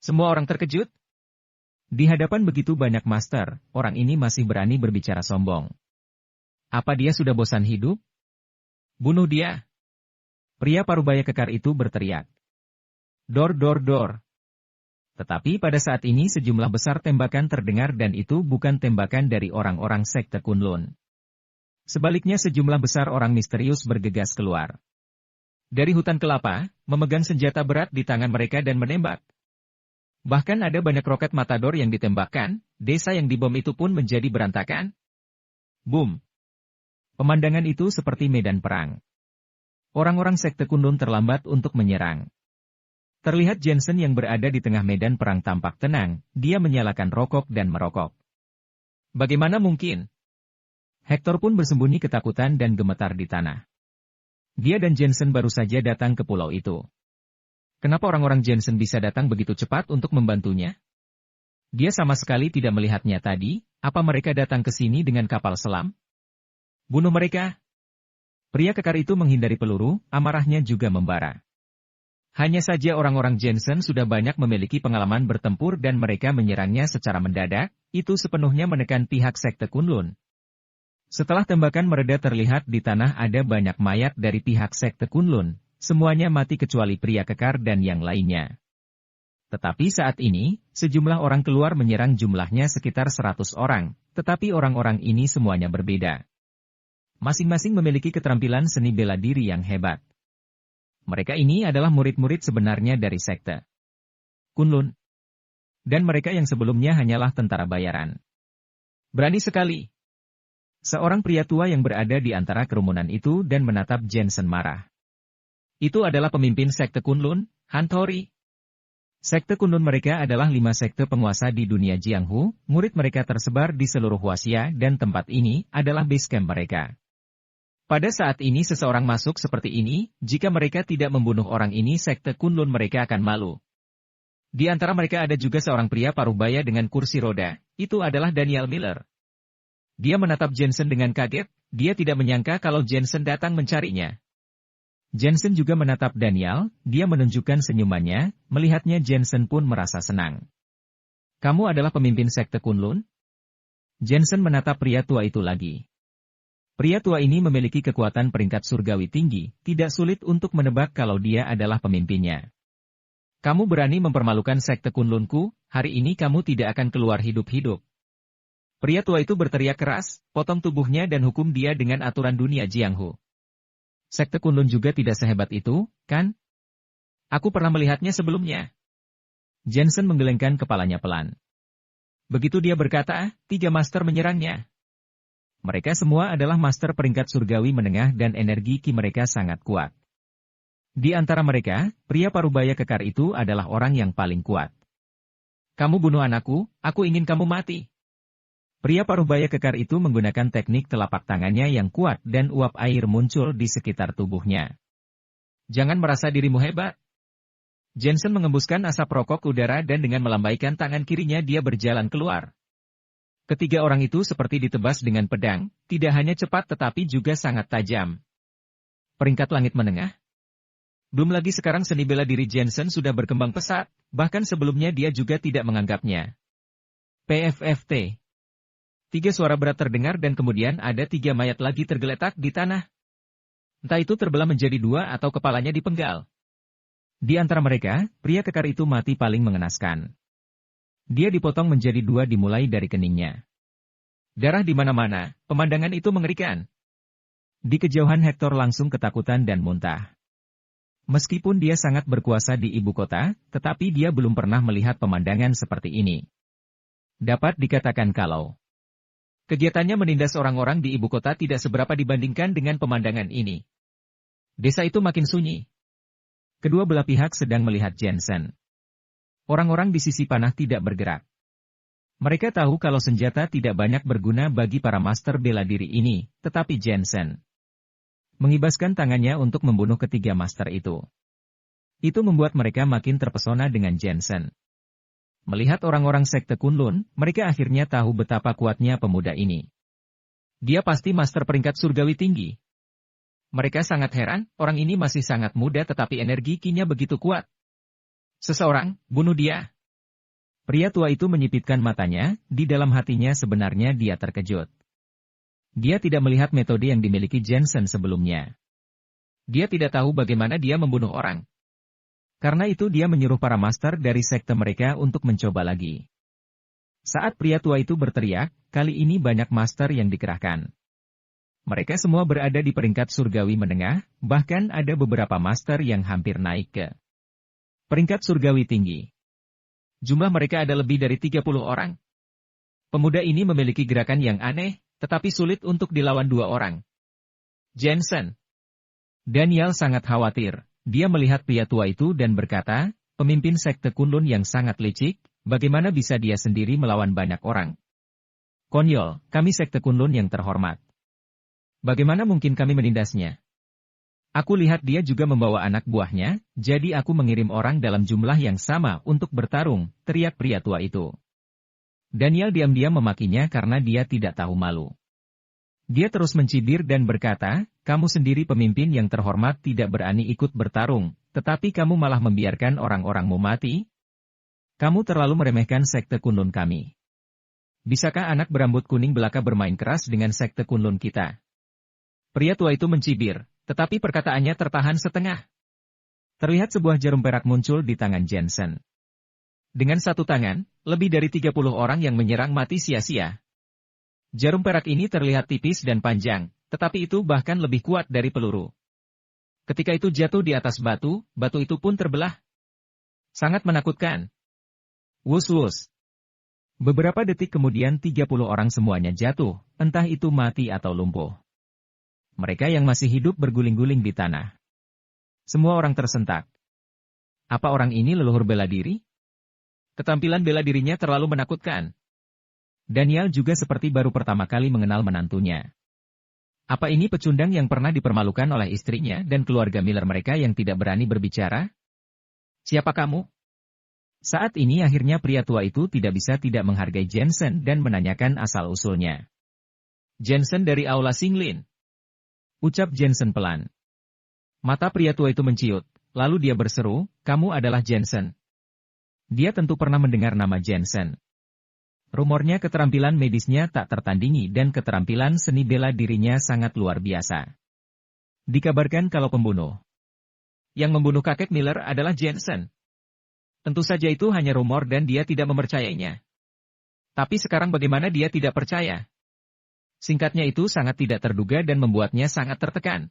Semua orang terkejut. Di hadapan begitu banyak master, orang ini masih berani berbicara sombong. Apa dia sudah bosan hidup? Bunuh dia! Pria parubaya kekar itu berteriak. Dor dor dor. Tetapi pada saat ini sejumlah besar tembakan terdengar dan itu bukan tembakan dari orang-orang sekte Kunlun. Sebaliknya sejumlah besar orang misterius bergegas keluar dari hutan kelapa, memegang senjata berat di tangan mereka dan menembak. Bahkan ada banyak roket matador yang ditembakkan, desa yang dibom itu pun menjadi berantakan. Boom! Pemandangan itu seperti medan perang. Orang-orang sekte Kunlun terlambat untuk menyerang. Terlihat Jensen yang berada di tengah medan perang tampak tenang, dia menyalakan rokok dan merokok. Bagaimana mungkin? Hector pun bersembunyi ketakutan dan gemetar di tanah. Dia dan Jensen baru saja datang ke pulau itu. Kenapa orang-orang Jensen bisa datang begitu cepat untuk membantunya? Dia sama sekali tidak melihatnya tadi, apa mereka datang ke sini dengan kapal selam? Bunuh mereka! Pria kekar itu menghindari peluru, amarahnya juga membara. Hanya saja orang-orang Jensen sudah banyak memiliki pengalaman bertempur dan mereka menyerangnya secara mendadak, itu sepenuhnya menekan pihak sekte Kunlun. Setelah tembakan mereda terlihat di tanah ada banyak mayat dari pihak sekte Kunlun, semuanya mati kecuali pria kekar dan yang lainnya. Tetapi saat ini, sejumlah orang keluar menyerang jumlahnya sekitar 100 orang, tetapi orang-orang ini semuanya berbeda. Masing-masing memiliki keterampilan seni bela diri yang hebat. Mereka ini adalah murid-murid sebenarnya dari sekte Kunlun. Dan mereka yang sebelumnya hanyalah tentara bayaran. Berani sekali. Seorang pria tua yang berada di antara kerumunan itu dan menatap Jensen marah. Itu adalah pemimpin sekte Kunlun, Hantori. Sekte Kunlun mereka adalah 5 sekte penguasa di dunia Jianghu, murid mereka tersebar di seluruh Huaxia dan tempat ini adalah base camp mereka. Pada saat ini seseorang masuk seperti ini, jika mereka tidak membunuh orang ini sekte Kunlun mereka akan malu. Di antara mereka ada juga seorang pria parubaya dengan kursi roda, itu adalah Daniel Miller. Dia menatap Jensen dengan kaget, dia tidak menyangka kalau Jensen datang mencarinya. Jensen juga menatap Daniel, dia menunjukkan senyumannya, melihatnya Jensen pun merasa senang. Kamu adalah pemimpin sekte Kunlun? Jensen menatap pria tua itu lagi. Pria tua ini memiliki kekuatan peringkat surgawi tinggi, tidak sulit untuk menebak kalau dia adalah pemimpinnya. Kamu berani mempermalukan sekte Kunlunku, hari ini kamu tidak akan keluar hidup-hidup. Pria tua itu berteriak keras, potong tubuhnya dan hukum dia dengan aturan dunia Jianghu. Sekte Kunlun juga tidak sehebat itu, kan? Aku pernah melihatnya sebelumnya. Jensen menggelengkan kepalanya pelan. Begitu dia berkata, 3 master menyerangnya. Mereka semua adalah master peringkat surgawi menengah dan energi ki mereka sangat kuat. Di antara mereka, pria parubaya kekar itu adalah orang yang paling kuat. Kamu bunuh anakku, aku ingin kamu mati. Pria parubaya kekar itu menggunakan teknik telapak tangannya yang kuat dan uap air muncul di sekitar tubuhnya. Jangan merasa dirimu hebat. Jensen mengembuskan asap rokok udara dan dengan melambaikan tangan kirinya dia berjalan keluar. Ketiga orang itu seperti ditebas dengan pedang, tidak hanya cepat tetapi juga sangat tajam. Peringkat langit menengah? Belum lagi sekarang seni bela diri Jensen sudah berkembang pesat, bahkan sebelumnya dia juga tidak menganggapnya. PFFT. 3 suara berat terdengar dan kemudian ada 3 mayat lagi tergeletak di tanah. Entah itu terbelah menjadi 2 atau kepalanya dipenggal. Di antara mereka, pria kekar itu mati paling mengenaskan. Dia dipotong menjadi 2 dimulai dari keningnya. Darah di mana-mana, pemandangan itu mengerikan. Di kejauhan Hector langsung ketakutan dan muntah. Meskipun dia sangat berkuasa di ibu kota, tetapi dia belum pernah melihat pemandangan seperti ini. Dapat dikatakan kalau kegiatannya menindas orang-orang di ibu kota tidak seberapa dibandingkan dengan pemandangan ini. Desa itu makin sunyi. Kedua belah pihak sedang melihat Jensen. Orang-orang di sisi panah tidak bergerak. Mereka tahu kalau senjata tidak banyak berguna bagi para master bela diri ini, tetapi Jensen mengibaskan tangannya untuk membunuh ketiga master itu. Itu membuat mereka makin terpesona dengan Jensen. Melihat orang-orang sekte Kunlun, mereka akhirnya tahu betapa kuatnya pemuda ini. Dia pasti master peringkat surgawi tinggi. Mereka sangat heran, orang ini masih sangat muda tetapi energi ki-nya begitu kuat. Seseorang, bunuh dia. Pria tua itu menyipitkan matanya, di dalam hatinya sebenarnya dia terkejut. Dia tidak melihat metode yang dimiliki Jensen sebelumnya. Dia tidak tahu bagaimana dia membunuh orang. Karena itu dia menyuruh para master dari sekte mereka untuk mencoba lagi. Saat pria tua itu berteriak, kali ini banyak master yang dikerahkan. Mereka semua berada di peringkat surgawi menengah, bahkan ada beberapa master yang hampir naik ke peringkat surgawi tinggi. Jumlah mereka ada lebih dari 30 orang. Pemuda ini memiliki gerakan yang aneh, tetapi sulit untuk dilawan 2 orang. Jensen. Daniel sangat khawatir. Dia melihat pria tua itu dan berkata, pemimpin sekte Kunlun yang sangat licik, bagaimana bisa dia sendiri melawan banyak orang? Konyol, kami sekte Kunlun yang terhormat. Bagaimana mungkin kami menindasnya? Aku lihat dia juga membawa anak buahnya, jadi aku mengirim orang dalam jumlah yang sama untuk bertarung, teriak pria tua itu. Daniel diam-diam memakinya karena dia tidak tahu malu. Dia terus mencibir dan berkata, kamu sendiri pemimpin yang terhormat tidak berani ikut bertarung, tetapi kamu malah membiarkan orang-orangmu mati? Kamu terlalu meremehkan sekte Kunlun kami. Bisakah anak berambut kuning belaka bermain keras dengan sekte Kunlun kita? Pria tua itu mencibir. Tetapi perkataannya tertahan setengah. Terlihat sebuah jarum perak muncul di tangan Jensen. Dengan satu tangan, lebih dari 30 orang yang menyerang mati sia-sia. Jarum perak ini terlihat tipis dan panjang, tetapi itu bahkan lebih kuat dari peluru. Ketika itu jatuh di atas batu, batu itu pun terbelah. Sangat menakutkan. Wus-wus. Beberapa detik kemudian 30 orang semuanya jatuh, entah itu mati atau lumpuh. Mereka yang masih hidup berguling-guling di tanah. Semua orang tersentak. Apa orang ini leluhur bela diri? Ketampilan bela dirinya terlalu menakutkan. Daniel juga seperti baru pertama kali mengenal menantunya. Apa ini pecundang yang pernah dipermalukan oleh istrinya dan keluarga Miller mereka yang tidak berani berbicara? Siapa kamu? Saat ini akhirnya pria tua itu tidak bisa tidak menghargai Jensen dan menanyakan asal-usulnya. Jensen dari Aula Singlin. Ucap Jensen pelan. Mata pria tua itu menciut, lalu dia berseru, kamu adalah Jensen. Dia tentu pernah mendengar nama Jensen. Rumornya keterampilan medisnya tak tertandingi dan keterampilan seni bela dirinya sangat luar biasa. Dikabarkan kalau pembunuh yang membunuh kakek Miller adalah Jensen. Tentu saja itu hanya rumor dan dia tidak mempercayainya. Tapi sekarang bagaimana dia tidak percaya? Singkatnya itu sangat tidak terduga dan membuatnya sangat tertekan.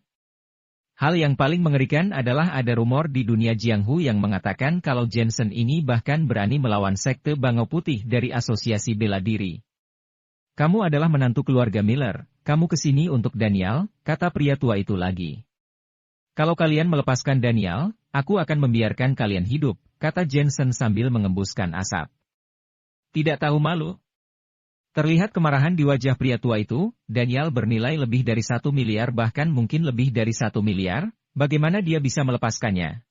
Hal yang paling mengerikan adalah ada rumor di dunia Jianghu yang mengatakan kalau Jensen ini bahkan berani melawan sekte Bangau Putih dari Asosiasi Bela Diri. Kamu adalah menantu keluarga Miller, kamu kesini untuk Daniel, kata pria tua itu lagi. Kalau kalian melepaskan Daniel, aku akan membiarkan kalian hidup, kata Jensen sambil mengembuskan asap. Tidak tahu malu. Terlihat kemarahan di wajah pria tua itu, Daniel bernilai lebih dari 1 miliar bahkan mungkin lebih dari 1 miliar, bagaimana dia bisa melepaskannya?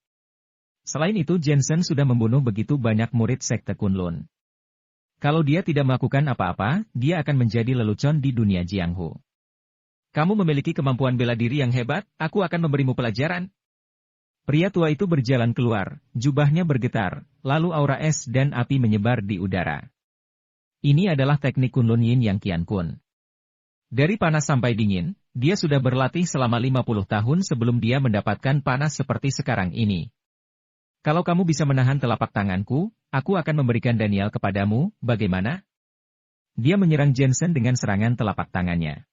Selain itu Jensen sudah membunuh begitu banyak murid sekte Kunlun. Kalau dia tidak melakukan apa-apa, dia akan menjadi lelucon di dunia Jianghu. Kamu memiliki kemampuan bela diri yang hebat, aku akan memberimu pelajaran. Pria tua itu berjalan keluar, jubahnya bergetar, lalu aura es dan api menyebar di udara. Ini adalah teknik Kunlun Yin Yang Qian Kun. Dari panas sampai dingin, dia sudah berlatih selama 50 tahun sebelum dia mendapatkan panas seperti sekarang ini. Kalau kamu bisa menahan telapak tanganku, aku akan memberikan Daniel kepadamu, bagaimana? Dia menyerang Jensen dengan serangan telapak tangannya.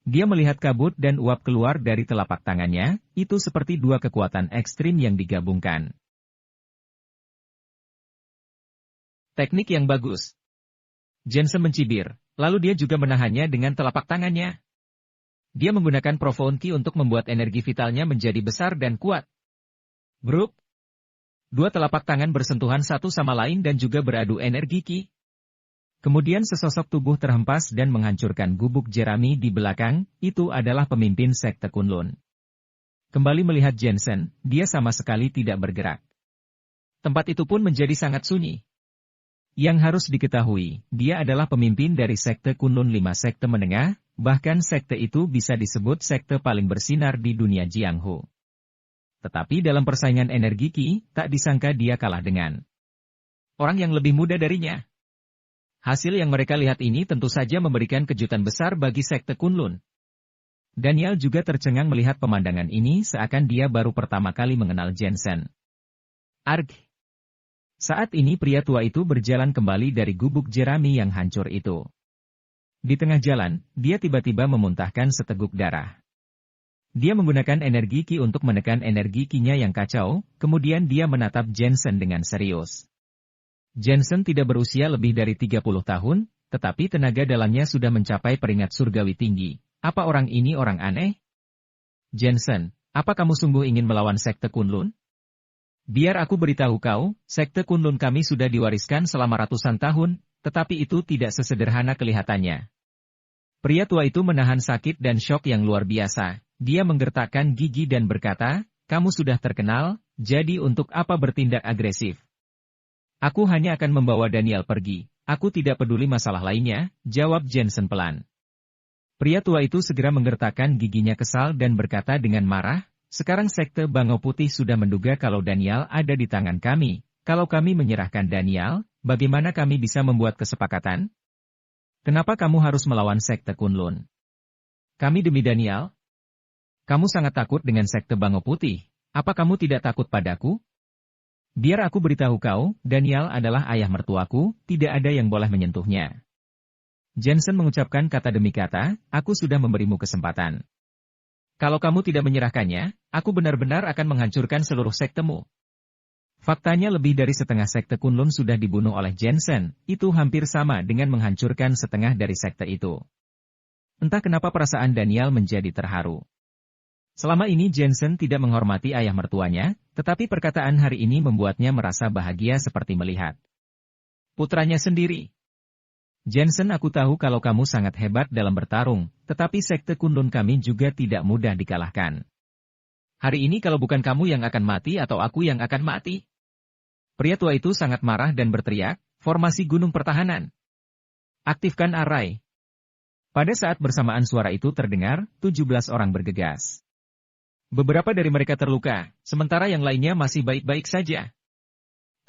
Dia melihat kabut dan uap keluar dari telapak tangannya, itu seperti dua kekuatan ekstrim yang digabungkan. Teknik yang bagus. Jensen mencibir, lalu dia juga menahannya dengan telapak tangannya. Dia menggunakan Profound Ki untuk membuat energi vitalnya menjadi besar dan kuat. Grup. Dua telapak tangan bersentuhan satu sama lain dan juga beradu energi Ki. Kemudian sesosok tubuh terhempas dan menghancurkan gubuk jerami di belakang, itu adalah pemimpin sekte Kunlun. Kembali melihat Jensen, dia sama sekali tidak bergerak. Tempat itu pun menjadi sangat sunyi. Yang harus diketahui, dia adalah pemimpin dari sekte Kunlun 5 sekte menengah, bahkan sekte itu bisa disebut sekte paling bersinar di dunia Jianghu. Tetapi dalam persaingan energi Qi, tak disangka dia kalah dengan orang yang lebih muda darinya. Hasil yang mereka lihat ini tentu saja memberikan kejutan besar bagi sekte Kunlun. Daniel juga tercengang melihat pemandangan ini seakan dia baru pertama kali mengenal Jensen. Arg. Saat ini pria tua itu berjalan kembali dari gubuk jerami yang hancur itu. Di tengah jalan, dia tiba-tiba memuntahkan seteguk darah. Dia menggunakan energi Ki untuk menekan energi Ki-nya yang kacau, kemudian dia menatap Jensen dengan serius. Jensen tidak berusia lebih dari 30 tahun, tetapi tenaga dalamnya sudah mencapai peringkat surgawi tinggi. Apa orang ini orang aneh? Jensen, apa kamu sungguh ingin melawan sekte Kunlun? Biar aku beritahu kau, sekte Kunlun kami sudah diwariskan selama ratusan tahun, tetapi itu tidak sesederhana kelihatannya. Pria tua itu menahan sakit dan syok yang luar biasa. Dia menggertakkan gigi dan berkata, kamu sudah terkenal, jadi untuk apa bertindak agresif? Aku hanya akan membawa Daniel pergi. Aku tidak peduli masalah lainnya, jawab Jensen pelan. Pria tua itu segera menggertakkan giginya kesal dan berkata dengan marah, sekarang sekte Bangau Putih sudah menduga kalau Daniel ada di tangan kami. Kalau kami menyerahkan Daniel, bagaimana kami bisa membuat kesepakatan? Kenapa kamu harus melawan sekte Kunlun? Kami demi Daniel? Kamu sangat takut dengan sekte Bangau Putih. Apa kamu tidak takut padaku? Biar aku beritahu kau, Daniel adalah ayah mertuaku, tidak ada yang boleh menyentuhnya. Jensen mengucapkan kata demi kata, aku sudah memberimu kesempatan. Kalau kamu tidak menyerahkannya, aku benar-benar akan menghancurkan seluruh sektemu. Faktanya lebih dari setengah sekte Kunlun sudah dibunuh oleh Jensen, itu hampir sama dengan menghancurkan setengah dari sekte itu. Entah kenapa perasaan Daniel menjadi terharu. Selama ini Jensen tidak menghormati ayah mertuanya, tetapi perkataan hari ini membuatnya merasa bahagia seperti melihat putranya sendiri. Jensen, aku tahu kalau kamu sangat hebat dalam bertarung, tetapi sekte Kunlun kami juga tidak mudah dikalahkan. Hari ini kalau bukan kamu yang akan mati atau aku yang akan mati. Pria tua itu sangat marah dan berteriak, formasi gunung pertahanan. Aktifkan array. Pada saat bersamaan suara itu terdengar, 17 orang bergegas. Beberapa dari mereka terluka, sementara yang lainnya masih baik-baik saja.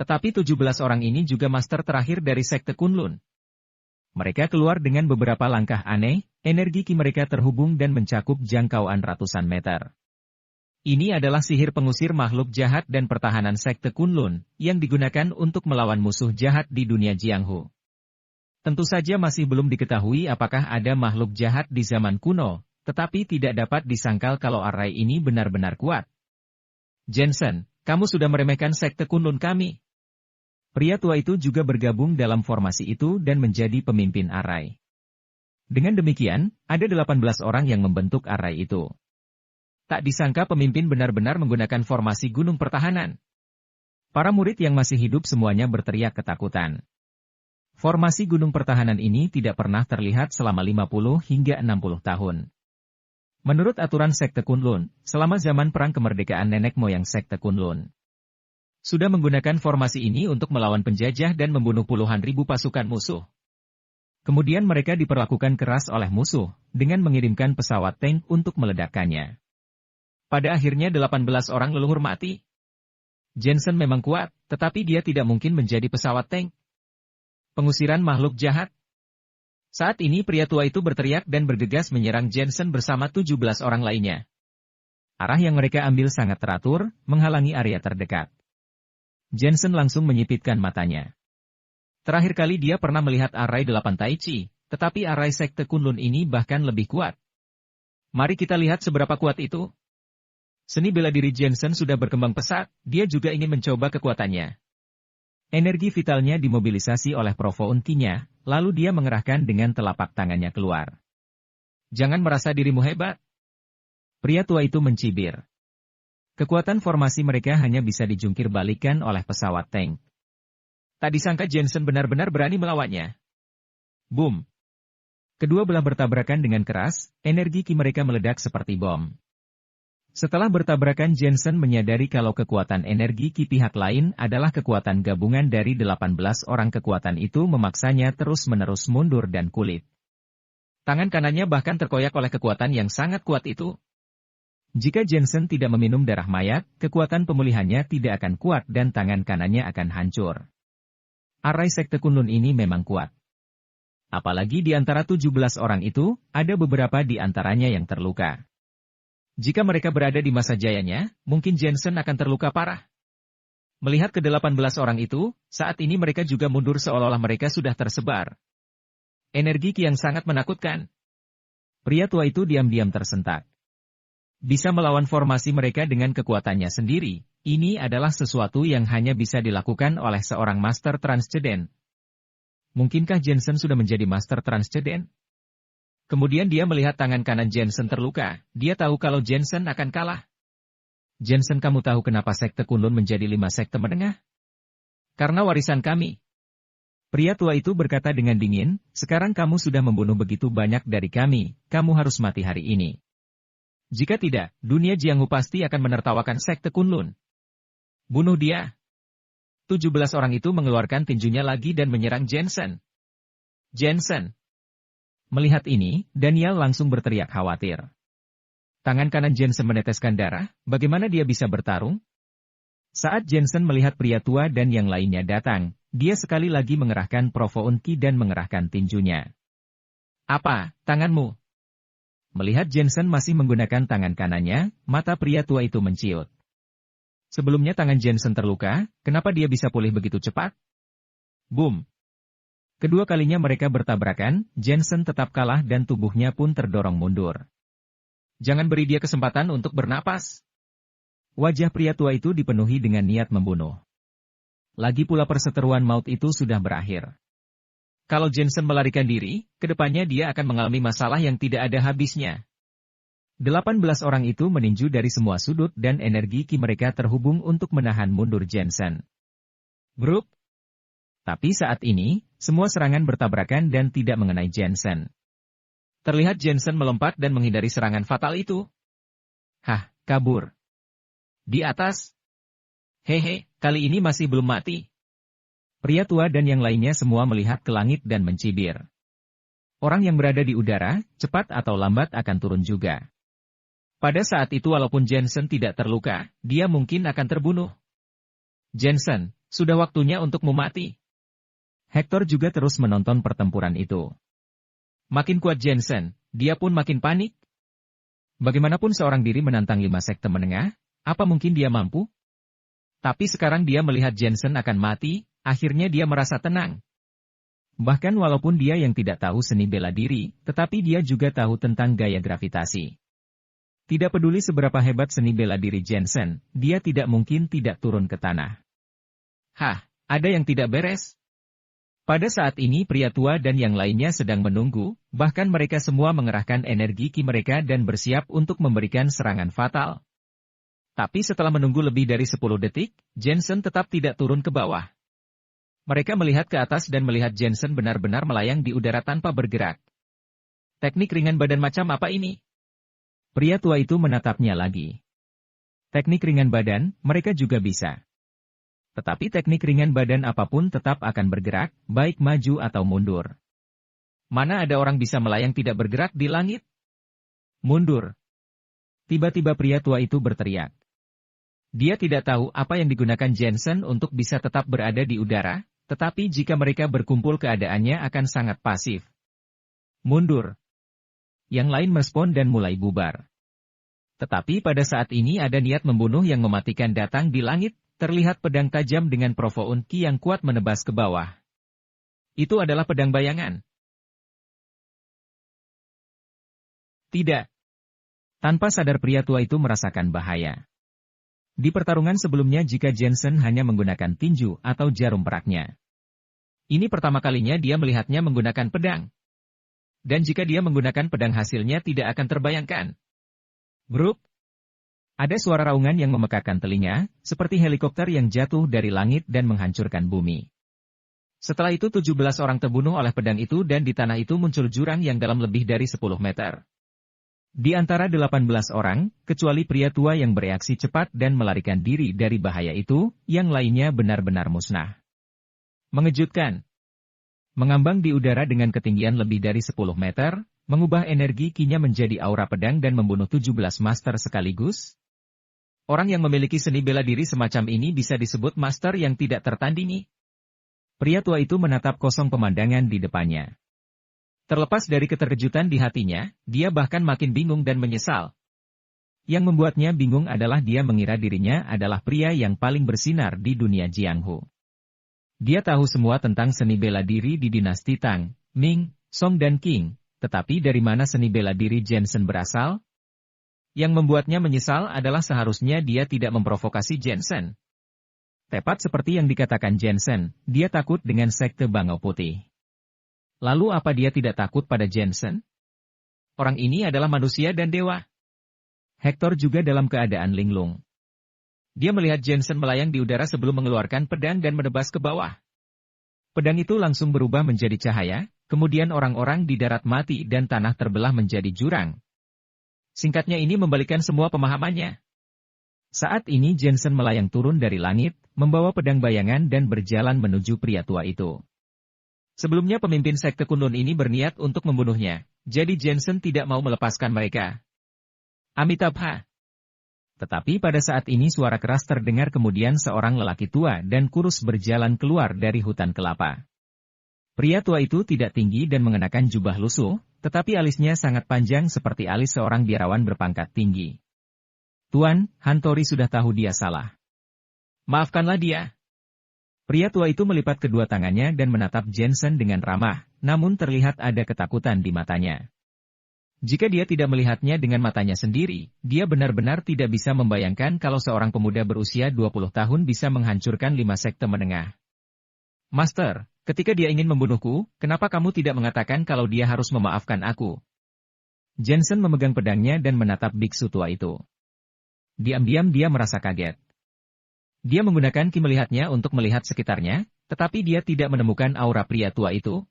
Tetapi 17 orang ini juga master terakhir dari sekte Kunlun. Mereka keluar dengan beberapa langkah aneh, energi Ki mereka terhubung dan mencakup jangkauan ratusan meter. Ini adalah sihir pengusir makhluk jahat dan pertahanan sekte Kunlun, yang digunakan untuk melawan musuh jahat di dunia Jianghu. Tentu saja masih belum diketahui apakah ada makhluk jahat di zaman kuno, tetapi tidak dapat disangkal kalau array ini benar-benar kuat. Jensen, kamu sudah meremehkan sekte Kunlun kami. Pria tua itu juga bergabung dalam formasi itu dan menjadi pemimpin array. Dengan demikian, ada 18 orang yang membentuk array itu. Tak disangka pemimpin benar-benar menggunakan formasi gunung pertahanan. Para murid yang masih hidup semuanya berteriak ketakutan. Formasi gunung pertahanan ini tidak pernah terlihat selama 50 hingga 60 tahun. Menurut aturan sekte Kunlun, selama zaman perang kemerdekaan nenek moyang sekte Kunlun sudah menggunakan formasi ini untuk melawan penjajah dan membunuh puluhan ribu pasukan musuh. Kemudian mereka diperlakukan keras oleh musuh, dengan mengirimkan pesawat tank untuk meledakkannya. Pada akhirnya 18 orang leluhur mati. Jensen memang kuat, tetapi dia tidak mungkin menjadi pesawat tank. Pengusiran makhluk jahat. Saat ini pria tua itu berteriak dan bergegas menyerang Jensen bersama 17 orang lainnya. Arah yang mereka ambil sangat teratur, menghalangi area terdekat. Jensen langsung menyipitkan matanya. Terakhir kali dia pernah melihat array 8 Tai Chi, tetapi array sekte Kunlun ini bahkan lebih kuat. Mari kita lihat seberapa kuat itu. Seni bela diri Jensen sudah berkembang pesat, dia juga ingin mencoba kekuatannya. Energi vitalnya dimobilisasi oleh Profound Ki-nya, lalu dia mengerahkan dengan telapak tangannya keluar. Jangan merasa dirimu hebat. Pria tua itu mencibir. Kekuatan formasi mereka hanya bisa dijungkir balikan oleh pesawat tank. Tak disangka Jensen benar-benar berani melawannya. Boom. Kedua belah bertabrakan dengan keras, energi Ki mereka meledak seperti bom. Setelah bertabrakan Jensen menyadari kalau kekuatan energi Ki pihak lain adalah kekuatan gabungan dari 18 orang kekuatan itu memaksanya terus-menerus mundur dan kulit. Tangan kanannya bahkan terkoyak oleh kekuatan yang sangat kuat itu. Jika Jensen tidak meminum darah mayat, kekuatan pemulihannya tidak akan kuat dan tangan kanannya akan hancur. Arai Sekte Kunlun ini memang kuat. Apalagi di antara 17 orang itu, ada beberapa di antaranya yang terluka. Jika mereka berada di masa jayanya, mungkin Jensen akan terluka parah. Melihat ke-18 orang itu, saat ini mereka juga mundur seolah-olah mereka sudah tersebar. Energi Ki yang sangat menakutkan. Pria tua itu diam-diam tersentak. Bisa melawan formasi mereka dengan kekuatannya sendiri, ini adalah sesuatu yang hanya bisa dilakukan oleh seorang Master Transcendent. Mungkinkah Jensen sudah menjadi Master Transcendent? Kemudian dia melihat tangan kanan Jensen terluka, dia tahu kalau Jensen akan kalah. Jensen, kamu tahu kenapa Sekte Kunlun menjadi 5 sekte menengah? Karena warisan kami. Pria tua itu berkata dengan dingin, sekarang kamu sudah membunuh begitu banyak dari kami, kamu harus mati hari ini. Jika tidak, dunia Jianghu pasti akan menertawakan Sekte Kunlun. Bunuh dia. 17 orang itu mengeluarkan tinjunya lagi dan menyerang Jensen. Jensen. Melihat ini, Daniel langsung berteriak khawatir. Tangan kanan Jensen meneteskan darah, bagaimana dia bisa bertarung? Saat Jensen melihat pria tua dan yang lainnya datang, dia sekali lagi mengerahkan Profound Ki dan mengerahkan tinjunya. Apa, tanganmu? Melihat Jensen masih menggunakan tangan kanannya, mata pria tua itu menciut. Sebelumnya tangan Jensen terluka, kenapa dia bisa pulih begitu cepat? Boom! Kedua kalinya mereka bertabrakan, Jensen tetap kalah dan tubuhnya pun terdorong mundur. Jangan beri dia kesempatan untuk bernapas. Wajah pria tua itu dipenuhi dengan niat membunuh. Lagi pula perseteruan maut itu sudah berakhir. Kalau Jensen melarikan diri, kedepannya dia akan mengalami masalah yang tidak ada habisnya. 18 orang itu meninju dari semua sudut dan energi Ki mereka terhubung untuk menahan mundur Jensen. Grup. Tapi saat ini, semua serangan bertabrakan dan tidak mengenai Jensen. Terlihat Jensen melompat dan menghindari serangan fatal itu. Hah, kabur. Di atas. Hehe, kali ini masih belum mati. Pria tua dan yang lainnya semua melihat ke langit dan mencibir. Orang yang berada di udara, cepat atau lambat akan turun juga. Pada saat itu walaupun Jensen tidak terluka, dia mungkin akan terbunuh. Jensen, sudah waktunya untukmu mati. Hector juga terus menonton pertempuran itu. Makin kuat Jensen, dia pun makin panik. Bagaimanapun seorang diri menantang 5 sekte menengah, apa mungkin dia mampu? Tapi sekarang dia melihat Jensen akan mati, akhirnya dia merasa tenang. Bahkan walaupun dia yang tidak tahu seni bela diri, tetapi dia juga tahu tentang gaya gravitasi. Tidak peduli seberapa hebat seni bela diri Jensen, dia tidak mungkin tidak turun ke tanah. Hah, ada yang tidak beres? Pada saat ini pria tua dan yang lainnya sedang menunggu, bahkan mereka semua mengerahkan energi Ki mereka dan bersiap untuk memberikan serangan fatal. Tapi setelah menunggu lebih dari 10 detik, Jensen tetap tidak turun ke bawah. Mereka melihat ke atas dan melihat Jensen benar-benar melayang di udara tanpa bergerak. Teknik ringan badan macam apa ini? Pria tua itu menatapnya lagi. Teknik ringan badan, mereka juga bisa. Tetapi teknik ringan badan apapun tetap akan bergerak, baik maju atau mundur. Mana ada orang bisa melayang tidak bergerak di langit? Mundur. Tiba-tiba pria tua itu berteriak. Dia tidak tahu apa yang digunakan Jensen untuk bisa tetap berada di udara, tetapi jika mereka berkumpul keadaannya akan sangat pasif. Mundur. Yang lain merespon dan mulai bubar. Tetapi pada saat ini ada niat membunuh yang mematikan datang di langit, terlihat pedang tajam dengan Profound Ki yang kuat menebas ke bawah. Itu adalah pedang bayangan. Tidak. Tanpa sadar pria tua itu merasakan bahaya. Di pertarungan sebelumnya jika Jensen hanya menggunakan tinju atau jarum peraknya. Ini pertama kalinya dia melihatnya menggunakan pedang. Dan jika dia menggunakan pedang hasilnya tidak akan terbayangkan. Grup. Ada suara raungan yang memekakan telinga, seperti helikopter yang jatuh dari langit dan menghancurkan bumi. Setelah itu 17 orang terbunuh oleh pedang itu dan di tanah itu muncul jurang yang dalam lebih dari 10 meter. Di antara 18 orang, kecuali pria tua yang bereaksi cepat dan melarikan diri dari bahaya itu, yang lainnya benar-benar musnah. Mengejutkan. Mengambang di udara dengan ketinggian lebih dari 10 meter, mengubah energi Ki-nya menjadi aura pedang dan membunuh 17 master sekaligus? Orang yang memiliki seni bela diri semacam ini bisa disebut master yang tidak tertandingi. Pria tua itu menatap kosong pemandangan di depannya. Terlepas dari keterkejutan di hatinya, dia bahkan makin bingung dan menyesal. Yang membuatnya bingung adalah dia mengira dirinya adalah pria yang paling bersinar di dunia Jianghu. Dia tahu semua tentang seni bela diri di dinasti Tang, Ming, Song dan Qing, tetapi dari mana seni bela diri Jensen berasal? Yang membuatnya menyesal adalah seharusnya dia tidak memprovokasi Jensen. Tepat seperti yang dikatakan Jensen, dia takut dengan sekte Bangau Putih. Lalu apa dia tidak takut pada Jensen? Orang ini adalah manusia dan dewa. Hector juga dalam keadaan linglung. Dia melihat Jensen melayang di udara sebelum mengeluarkan pedang dan menebas ke bawah. Pedang itu langsung berubah menjadi cahaya, kemudian orang-orang di darat mati dan tanah terbelah menjadi jurang. Singkatnya ini membalikan semua pemahamannya. Saat ini Jensen melayang turun dari langit, membawa pedang bayangan dan berjalan menuju pria tua itu. Sebelumnya pemimpin sekte Kunlun ini berniat untuk membunuhnya, jadi Jensen tidak mau melepaskan mereka. Amitabha. Tetapi pada saat ini suara keras terdengar kemudian seorang lelaki tua dan kurus berjalan keluar dari hutan kelapa. Pria tua itu tidak tinggi dan mengenakan jubah lusuh, tetapi alisnya sangat panjang seperti alis seorang biarawan berpangkat tinggi. Tuan, Hantori sudah tahu dia salah. Maafkanlah dia. Pria tua itu melipat kedua tangannya dan menatap Jensen dengan ramah, namun terlihat ada ketakutan di matanya. Jika dia tidak melihatnya dengan matanya sendiri, dia benar-benar tidak bisa membayangkan kalau seorang pemuda berusia 20 tahun bisa menghancurkan 5 sekte menengah. Master, ketika dia ingin membunuhku, kenapa kamu tidak mengatakan kalau dia harus memaafkan aku? Jensen memegang pedangnya dan menatap biksu tua itu. Diam-diam dia merasa kaget. Dia menggunakan ki melihatnya untuk melihat sekitarnya, tetapi dia tidak menemukan aura pria tua itu.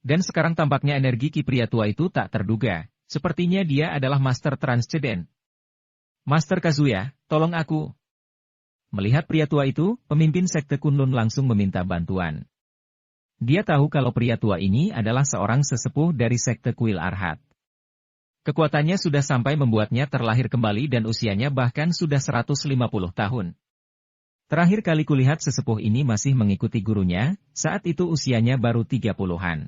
Dan sekarang tampaknya energi ki pria tua itu tak terduga, sepertinya dia adalah Master Transcendent. Master Kazuya, tolong aku. Melihat pria tua itu, pemimpin sekte Kunlun langsung meminta bantuan. Dia tahu kalau pria tua ini adalah seorang sesepuh dari sekte Kuil Arhat. Kekuatannya sudah sampai membuatnya terlahir kembali dan usianya bahkan sudah 150 tahun. Terakhir kali kulihat sesepuh ini masih mengikuti gurunya, saat itu usianya baru 30-an.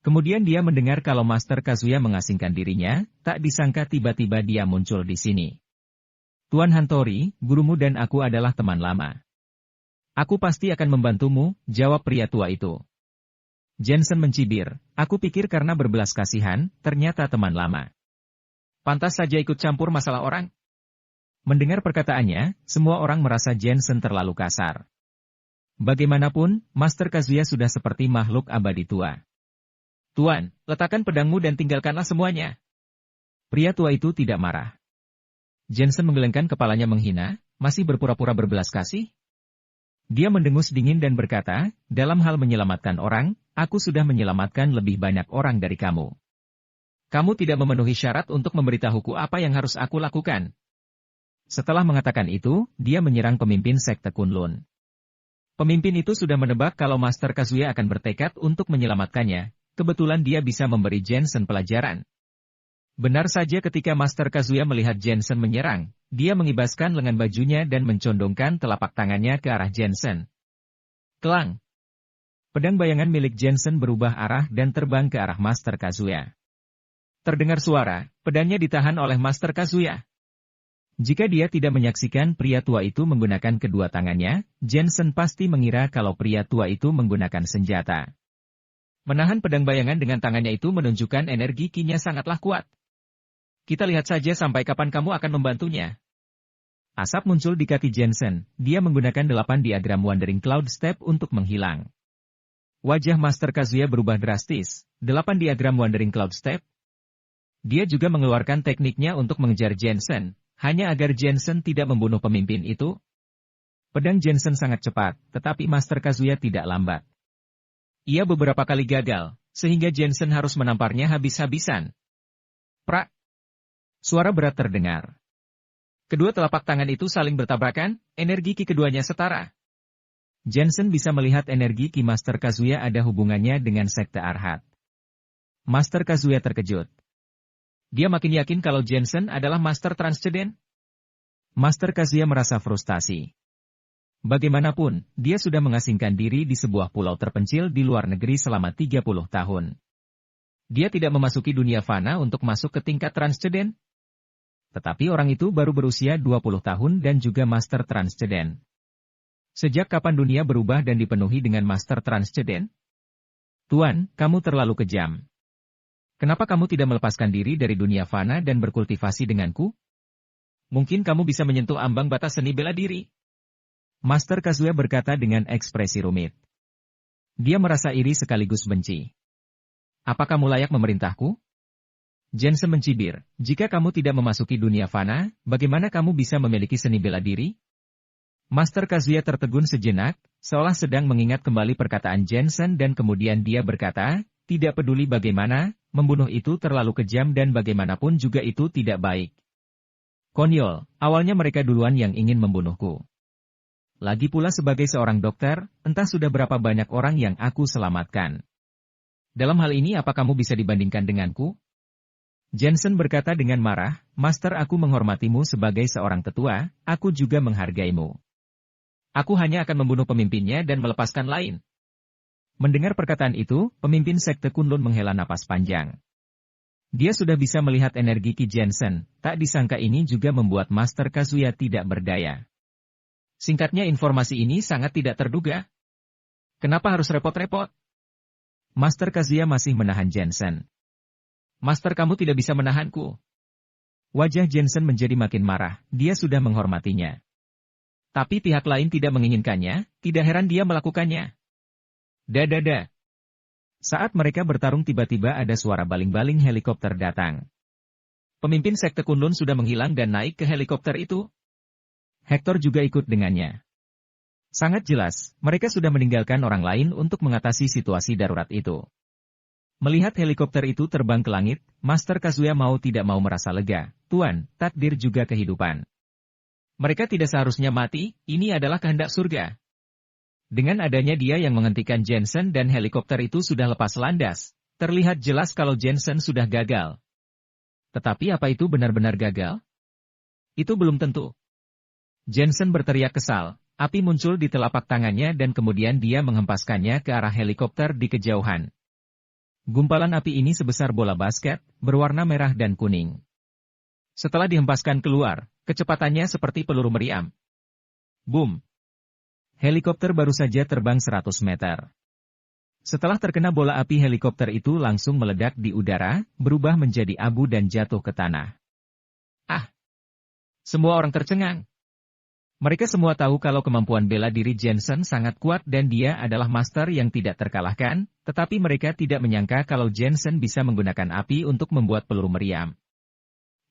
Kemudian dia mendengar kalau Master Kazuya mengasingkan dirinya, tak disangka tiba-tiba dia muncul di sini. Tuan Hantori, gurumu dan aku adalah teman lama. Aku pasti akan membantumu, jawab pria tua itu. Jensen mencibir, aku pikir karena berbelas kasihan, ternyata teman lama. Pantas saja ikut campur masalah orang. Mendengar perkataannya, semua orang merasa Jensen terlalu kasar. Bagaimanapun, Master Kazuya sudah seperti makhluk abadi tua. Tuan, letakkan pedangmu dan tinggalkanlah semuanya. Pria tua itu tidak marah. Jensen menggelengkan kepalanya menghina, masih berpura-pura berbelas kasih. Dia mendengus dingin dan berkata, dalam hal menyelamatkan orang, aku sudah menyelamatkan lebih banyak orang dari kamu. Kamu tidak memenuhi syarat untuk memberitahuku apa yang harus aku lakukan. Setelah mengatakan itu, dia menyerang pemimpin sekte Kunlun. Pemimpin itu sudah menebak kalau Master Kazuya akan bertekad untuk menyelamatkannya, kebetulan dia bisa memberi Jensen pelajaran. Benar saja ketika Master Kazuya melihat Jensen menyerang, dia mengibaskan lengan bajunya dan mencondongkan telapak tangannya ke arah Jensen. Kelang! Pedang bayangan milik Jensen berubah arah dan terbang ke arah Master Kazuya. Terdengar suara, pedangnya ditahan oleh Master Kazuya. Jika dia tidak menyaksikan pria tua itu menggunakan kedua tangannya, Jensen pasti mengira kalau pria tua itu menggunakan senjata. Menahan pedang bayangan dengan tangannya itu menunjukkan energi ki-nya sangatlah kuat. Kita lihat saja sampai kapan kamu akan membantunya. Asap muncul di kaki Jensen, dia menggunakan 8 diagram Wandering Cloud Step untuk menghilang. Wajah Master Kazuya berubah drastis, 8 diagram Wandering Cloud Step. Dia juga mengeluarkan tekniknya untuk mengejar Jensen. Hanya agar Jensen tidak membunuh pemimpin itu. Pedang Jensen sangat cepat, tetapi Master Kazuya tidak lambat. Ia beberapa kali gagal, sehingga Jensen harus menamparnya habis-habisan. Prak! Suara berat terdengar. Kedua telapak tangan itu saling bertabrakan, energi ki keduanya setara. Jensen bisa melihat energi ki Master Kazuya ada hubungannya dengan sekte Arhat. Master Kazuya terkejut. Dia makin yakin kalau Jensen adalah Master Transcendent. Master Kazuya merasa frustasi. Bagaimanapun, dia sudah mengasingkan diri di sebuah pulau terpencil di luar negeri selama 30 tahun. Dia tidak memasuki dunia fana untuk masuk ke tingkat transcendent. Tetapi orang itu baru berusia 20 tahun dan juga master transcendent. Sejak kapan dunia berubah dan dipenuhi dengan master transcendent? Tuan, kamu terlalu kejam. Kenapa kamu tidak melepaskan diri dari dunia fana dan berkultivasi denganku? Mungkin kamu bisa menyentuh ambang batas seni bela diri. Master Kazuya berkata dengan ekspresi rumit. Dia merasa iri sekaligus benci. Apa kamu layak memerintahku? Jensen mencibir, jika kamu tidak memasuki dunia fana, bagaimana kamu bisa memiliki seni bela diri? Master Kazuya tertegun sejenak, seolah sedang mengingat kembali perkataan Jensen dan kemudian dia berkata, tidak peduli bagaimana, membunuh itu terlalu kejam dan bagaimanapun juga itu tidak baik. Konyol, awalnya mereka duluan yang ingin membunuhku. Lagi pula sebagai seorang dokter, entah sudah berapa banyak orang yang aku selamatkan. Dalam hal ini apa kamu bisa dibandingkan denganku? Jensen berkata dengan marah, Master, aku menghormatimu sebagai seorang tetua, aku juga menghargaimu. Aku hanya akan membunuh pemimpinnya dan melepaskan lain. Mendengar perkataan itu, pemimpin sekte Kunlun menghela napas panjang. Dia sudah bisa melihat energi Ki Jensen, tak disangka ini juga membuat Master Kazuya tidak berdaya. Singkatnya informasi ini sangat tidak terduga. Kenapa harus repot-repot? Master Kazuya masih menahan Jensen. Master, kamu tidak bisa menahanku. Wajah Jensen menjadi makin marah, dia sudah menghormatinya. Tapi pihak lain tidak menginginkannya, tidak heran dia melakukannya. Dadada. Saat mereka bertarung tiba-tiba ada suara baling-baling helikopter datang. Pemimpin sekte Kunlun sudah menghilang dan naik ke helikopter itu. Hector juga ikut dengannya. Sangat jelas, mereka sudah meninggalkan orang lain untuk mengatasi situasi darurat itu. Melihat helikopter itu terbang ke langit, Master Kazuya mau tidak mau merasa lega. Tuan, takdir juga kehidupan. Mereka tidak seharusnya mati, ini adalah kehendak surga. Dengan adanya dia yang menghentikan Jensen dan helikopter itu sudah lepas landas, terlihat jelas kalau Jensen sudah gagal. Tetapi apa itu benar-benar gagal? Itu belum tentu. Jensen berteriak kesal, api muncul di telapak tangannya dan kemudian dia menghempaskannya ke arah helikopter di kejauhan. Gumpalan api ini sebesar bola basket, berwarna merah dan kuning. Setelah dihempaskan keluar, kecepatannya seperti peluru meriam. Boom! Helikopter baru saja terbang 100 meter. Setelah terkena bola api helikopter itu langsung meledak di udara, berubah menjadi abu dan jatuh ke tanah. Ah! Semua orang tercengang. Mereka semua tahu kalau kemampuan bela diri Jensen sangat kuat dan dia adalah master yang tidak terkalahkan, tetapi mereka tidak menyangka kalau Jensen bisa menggunakan api untuk membuat peluru meriam.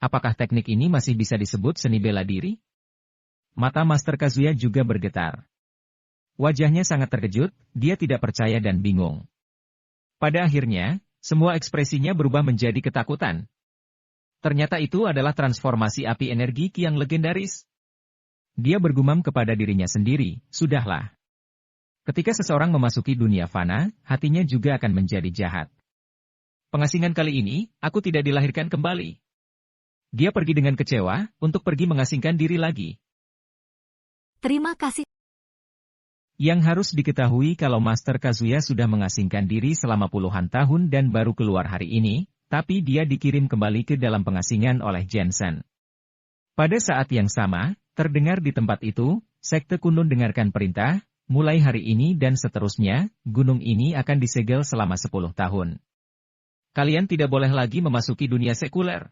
Apakah teknik ini masih bisa disebut seni bela diri? Mata Master Kazuya juga bergetar. Wajahnya sangat terkejut, dia tidak percaya dan bingung. Pada akhirnya, semua ekspresinya berubah menjadi ketakutan. Ternyata itu adalah transformasi api energi Ki yang legendaris. Dia bergumam kepada dirinya sendiri, sudahlah. Ketika seseorang memasuki dunia fana, hatinya juga akan menjadi jahat. Pengasingan kali ini, aku tidak dilahirkan kembali. Dia pergi dengan kecewa, untuk pergi mengasingkan diri lagi. Terima kasih. Yang harus diketahui kalau Master Kazuya sudah mengasingkan diri selama puluhan tahun dan baru keluar hari ini, tapi dia dikirim kembali ke dalam pengasingan oleh Jensen. Pada saat yang sama, terdengar di tempat itu, sekte Kunlun dengarkan perintah, mulai hari ini dan seterusnya, gunung ini akan disegel selama 10 tahun. Kalian tidak boleh lagi memasuki dunia sekuler.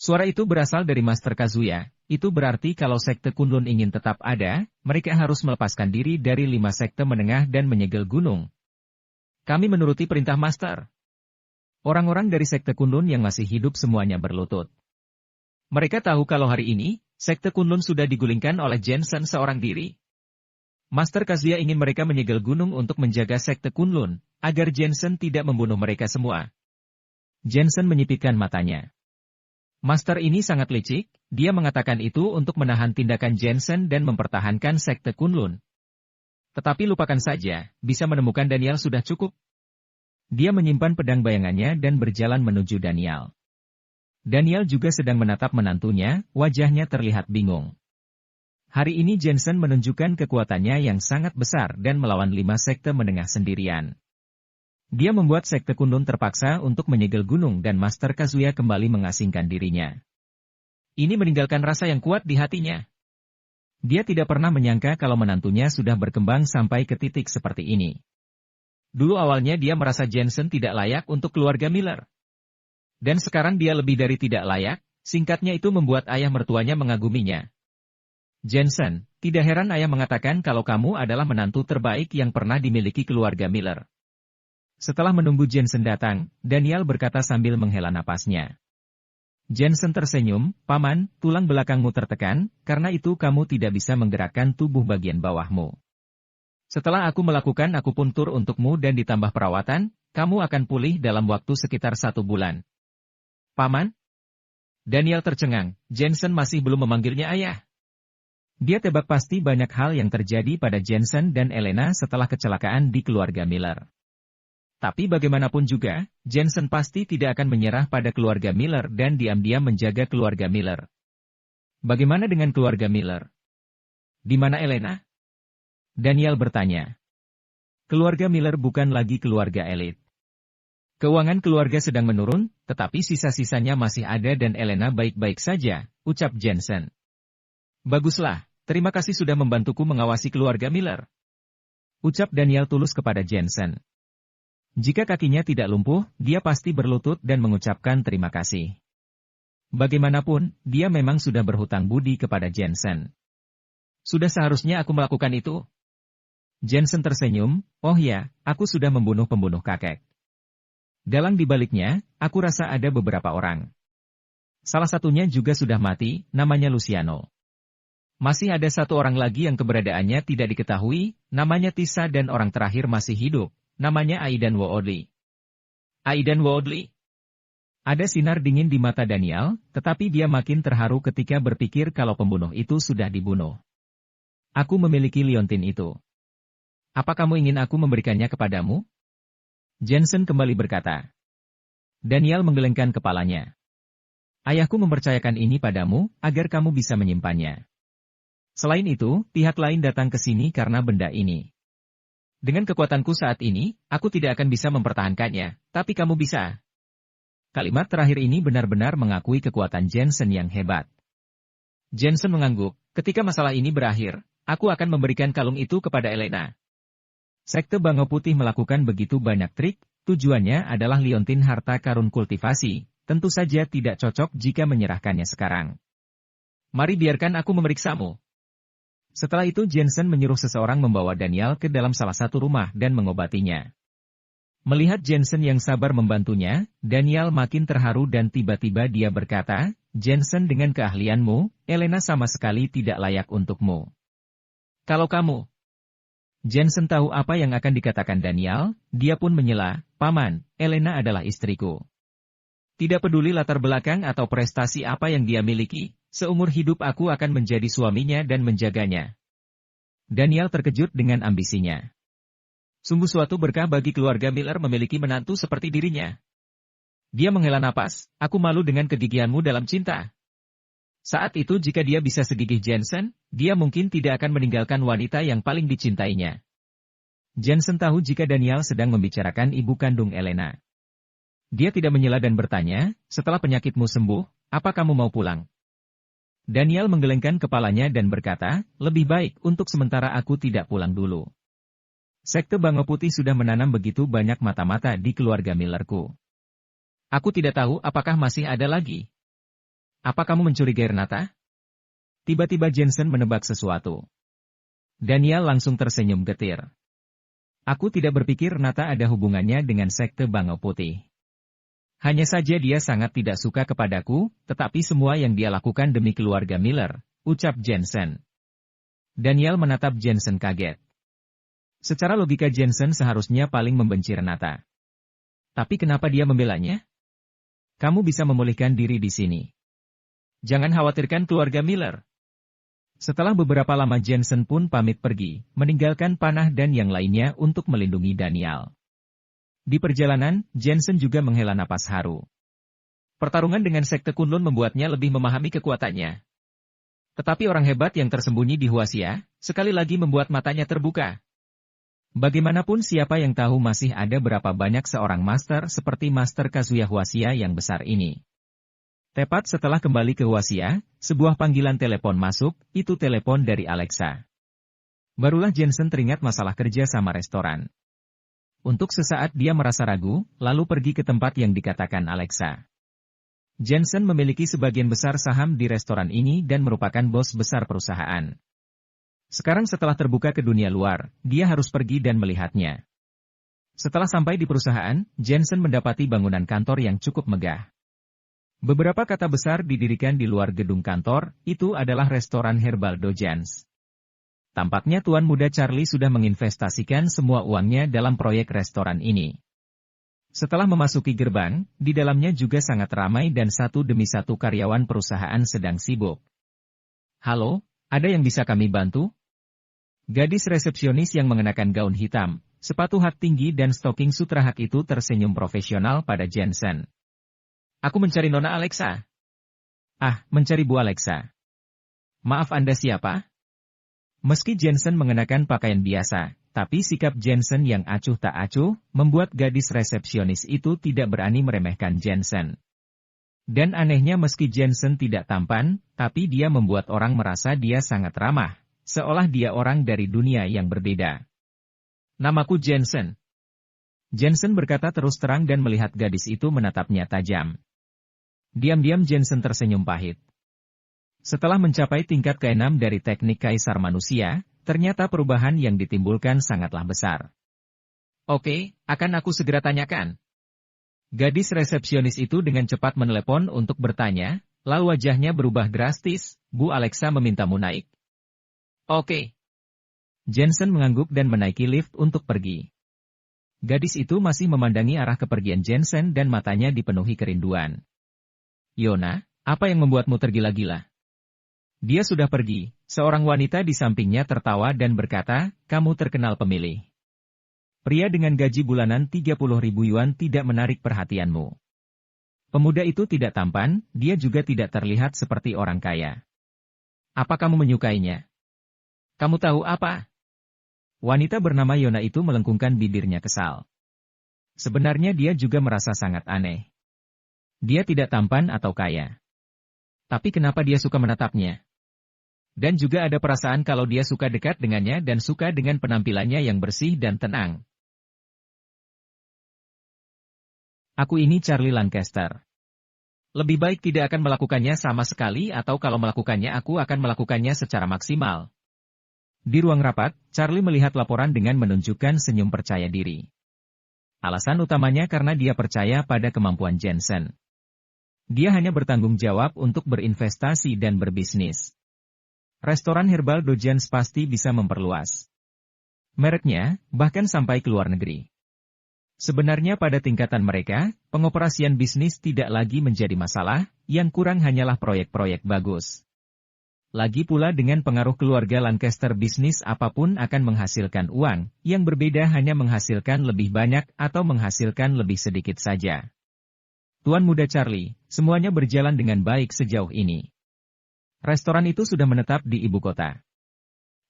Suara itu berasal dari Master Kazuya, itu berarti kalau sekte Kunlun ingin tetap ada, mereka harus melepaskan diri dari 5 sekte menengah dan menyegel gunung. Kami menuruti perintah Master. Orang-orang dari sekte Kunlun yang masih hidup semuanya berlutut. Mereka tahu kalau hari ini, sekte Kunlun sudah digulingkan oleh Jensen seorang diri. Master Kazuya ingin mereka menyegel gunung untuk menjaga sekte Kunlun, agar Jensen tidak membunuh mereka semua. Jensen menyipitkan matanya. Master ini sangat licik, dia mengatakan itu untuk menahan tindakan Jensen dan mempertahankan sekte Kunlun. Tetapi lupakan saja, bisa menemukan Daniel sudah cukup. Dia menyimpan pedang bayangannya dan berjalan menuju Daniel. Daniel juga sedang menatap menantunya, wajahnya terlihat bingung. Hari ini Jensen menunjukkan kekuatannya yang sangat besar dan melawan 5 sekte menengah sendirian. Dia membuat sekte Kunlun terpaksa untuk menyegel gunung dan Master Kazuya kembali mengasingkan dirinya. Ini meninggalkan rasa yang kuat di hatinya. Dia tidak pernah menyangka kalau menantunya sudah berkembang sampai ke titik seperti ini. Dulu awalnya dia merasa Jensen tidak layak untuk keluarga Miller. Dan sekarang dia lebih dari tidak layak, singkatnya itu membuat ayah mertuanya mengaguminya. Jensen, tidak heran ayah mengatakan kalau kamu adalah menantu terbaik yang pernah dimiliki keluarga Miller. Setelah menunggu Jensen datang, Daniel berkata sambil menghela napasnya. Jensen tersenyum, Paman, tulang belakangmu tertekan, karena itu kamu tidak bisa menggerakkan tubuh bagian bawahmu. Setelah aku melakukan akupuntur untukmu dan ditambah perawatan, kamu akan pulih dalam waktu sekitar 1 bulan. Paman? Daniel tercengang, Jensen masih belum memanggilnya ayah. Dia tebak pasti banyak hal yang terjadi pada Jensen dan Elena setelah kecelakaan di keluarga Miller. Tapi bagaimanapun juga, Jensen pasti tidak akan menyerah pada keluarga Miller dan diam-diam menjaga keluarga Miller. Bagaimana dengan keluarga Miller? Di mana Elena? Daniel bertanya. Keluarga Miller bukan lagi keluarga elit. Keuangan keluarga sedang menurun, tetapi sisa-sisanya masih ada dan Elena baik-baik saja, ucap Jensen. Baguslah. Terima kasih sudah membantuku mengawasi keluarga Miller. Ucap Daniel tulus kepada Jensen. Jika kakinya tidak lumpuh, dia pasti berlutut dan mengucapkan terima kasih. Bagaimanapun, dia memang sudah berhutang budi kepada Jensen. Sudah seharusnya aku melakukan itu. Jensen tersenyum, oh ya, aku sudah membunuh pembunuh kakek. Dalang dibaliknya, aku rasa ada beberapa orang. Salah satunya juga sudah mati, namanya Luciano. Masih ada 1 orang lagi yang keberadaannya tidak diketahui, namanya Tisa dan orang terakhir masih hidup, namanya Aidan Woodley. Aidan Woodley? Ada sinar dingin di mata Daniel, tetapi dia makin terharu ketika berpikir kalau pembunuh itu sudah dibunuh. Aku memiliki liontin itu. Apa kamu ingin aku memberikannya kepadamu? Jensen kembali berkata. Daniel menggelengkan kepalanya. Ayahku mempercayakan ini padamu, agar kamu bisa menyimpannya. Selain itu, pihak lain datang ke sini karena benda ini. Dengan kekuatanku saat ini, aku tidak akan bisa mempertahankannya, tapi kamu bisa. Kalimat terakhir ini benar-benar mengakui kekuatan Jensen yang hebat. Jensen mengangguk, ketika masalah ini berakhir, aku akan memberikan kalung itu kepada Elena. Sekte Bango Putih melakukan begitu banyak trik, tujuannya adalah liontin harta karun kultivasi, tentu saja tidak cocok jika menyerahkannya sekarang. Mari biarkan aku memeriksamu. Setelah itu Jensen menyuruh seseorang membawa Daniel ke dalam salah satu rumah dan mengobatinya. Melihat Jensen yang sabar membantunya, Daniel makin terharu dan tiba-tiba dia berkata, Jensen dengan keahlianmu, Elena sama sekali tidak layak untukmu. Kalau kamu... Jensen tahu apa yang akan dikatakan Daniel, dia pun menyela, Paman, Elena adalah istriku. Tidak peduli latar belakang atau prestasi apa yang dia miliki, seumur hidup aku akan menjadi suaminya dan menjaganya. Daniel terkejut dengan ambisinya. Sungguh suatu berkah bagi keluarga Miller memiliki menantu seperti dirinya. Dia menghela napas, aku malu dengan kegigihanmu dalam cinta. Saat itu jika dia bisa segigih Jensen, dia mungkin tidak akan meninggalkan wanita yang paling dicintainya. Jensen tahu jika Daniel sedang membicarakan ibu kandung Elena. Dia tidak menyela dan bertanya, setelah penyakitmu sembuh, apa kamu mau pulang? Daniel menggelengkan kepalanya dan berkata, lebih baik untuk sementara aku tidak pulang dulu. Sekte Bango Putih sudah menanam begitu banyak mata-mata di keluarga Millerku. Aku tidak tahu apakah masih ada lagi. Apa kamu mencurigai Renata? Tiba-tiba Jensen menebak sesuatu. Daniel langsung tersenyum getir. Aku tidak berpikir Renata ada hubungannya dengan Sekte Bango Putih. Hanya saja dia sangat tidak suka kepadaku, tetapi semua yang dia lakukan demi keluarga Miller, ucap Jensen. Daniel menatap Jensen kaget. Secara logika Jensen seharusnya paling membenci Renata. Tapi kenapa dia membelanya? Kamu bisa memulihkan diri di sini. Jangan khawatirkan keluarga Miller. Setelah beberapa lama Jensen pun pamit pergi, meninggalkan panah dan yang lainnya untuk melindungi Daniel. Di perjalanan, Jensen juga menghela napas haru. Pertarungan dengan Sekte Kunlun membuatnya lebih memahami kekuatannya. Tetapi orang hebat yang tersembunyi di Huaxia, sekali lagi membuat matanya terbuka. Bagaimanapun siapa yang tahu masih ada berapa banyak seorang master seperti Master Kazuya Huaxia yang besar ini. Tepat setelah kembali ke Huaxia, sebuah panggilan telepon masuk, itu telepon dari Alexa. Barulah Jensen teringat masalah kerja sama restoran. Untuk sesaat dia merasa ragu, lalu pergi ke tempat yang dikatakan Alexa. Jensen memiliki sebagian besar saham di restoran ini dan merupakan bos besar perusahaan. Sekarang setelah terbuka ke dunia luar, dia harus pergi dan melihatnya. Setelah sampai di perusahaan, Jensen mendapati bangunan kantor yang cukup megah. Beberapa kata besar didirikan di luar gedung kantor, itu adalah restoran Herbal Dojans. Tampaknya tuan muda Charlie sudah menginvestasikan semua uangnya dalam proyek restoran ini. Setelah memasuki gerbang, di dalamnya juga sangat ramai dan satu demi satu karyawan perusahaan sedang sibuk. Halo, ada yang bisa kami bantu? Gadis resepsionis yang mengenakan gaun hitam, sepatu hak tinggi dan stoking sutra hak itu tersenyum profesional pada Jensen. Aku mencari Nona Alexa. Ah, mencari Bu Alexa. Maaf Anda siapa? Meski Jensen mengenakan pakaian biasa, tapi sikap Jensen yang acuh tak acuh, membuat gadis resepsionis itu tidak berani meremehkan Jensen. Dan anehnya meski Jensen tidak tampan, tapi dia membuat orang merasa dia sangat ramah, seolah dia orang dari dunia yang berbeda. Namaku Jensen. Jensen berkata terus terang dan melihat gadis itu menatapnya tajam. Diam-diam Jensen tersenyum pahit. Setelah mencapai tingkat ke-6 dari teknik kaisar manusia, ternyata perubahan yang ditimbulkan sangatlah besar. Oke, akan aku segera tanyakan. Gadis resepsionis itu dengan cepat menelepon untuk bertanya, lalu wajahnya berubah drastis, Bu Alexa memintamu naik. Oke. Jensen mengangguk dan menaiki lift untuk pergi. Gadis itu masih memandangi arah kepergian Jensen dan matanya dipenuhi kerinduan. Yona, apa yang membuatmu tergila-gila? Dia sudah pergi, seorang wanita di sampingnya tertawa dan berkata, kamu terkenal pemilih. Pria dengan gaji bulanan 30.000 yuan tidak menarik perhatianmu. Pemuda itu tidak tampan, dia juga tidak terlihat seperti orang kaya. Apa kamu menyukainya? Kamu tahu apa? Wanita bernama Yona itu melengkungkan bibirnya kesal. Sebenarnya dia juga merasa sangat aneh. Dia tidak tampan atau kaya. Tapi kenapa dia suka menatapnya? Dan juga ada perasaan kalau dia suka dekat dengannya dan suka dengan penampilannya yang bersih dan tenang. Aku ini Charlie Lancaster. Lebih baik tidak akan melakukannya sama sekali atau kalau melakukannya aku akan melakukannya secara maksimal. Di ruang rapat, Charlie melihat laporan dengan menunjukkan senyum percaya diri. Alasan utamanya karena dia percaya pada kemampuan Jensen. Dia hanya bertanggung jawab untuk berinvestasi dan berbisnis. Restoran Herbal Dojans pasti bisa memperluas mereknya, bahkan sampai ke luar negeri. Sebenarnya pada tingkatan mereka, pengoperasian bisnis tidak lagi menjadi masalah, yang kurang hanyalah proyek-proyek bagus. Lagi pula dengan pengaruh keluarga Lancaster bisnis apapun akan menghasilkan uang, yang berbeda hanya menghasilkan lebih banyak atau menghasilkan lebih sedikit saja. Tuan muda Charlie, semuanya berjalan dengan baik sejauh ini. Restoran itu sudah menetap di ibu kota.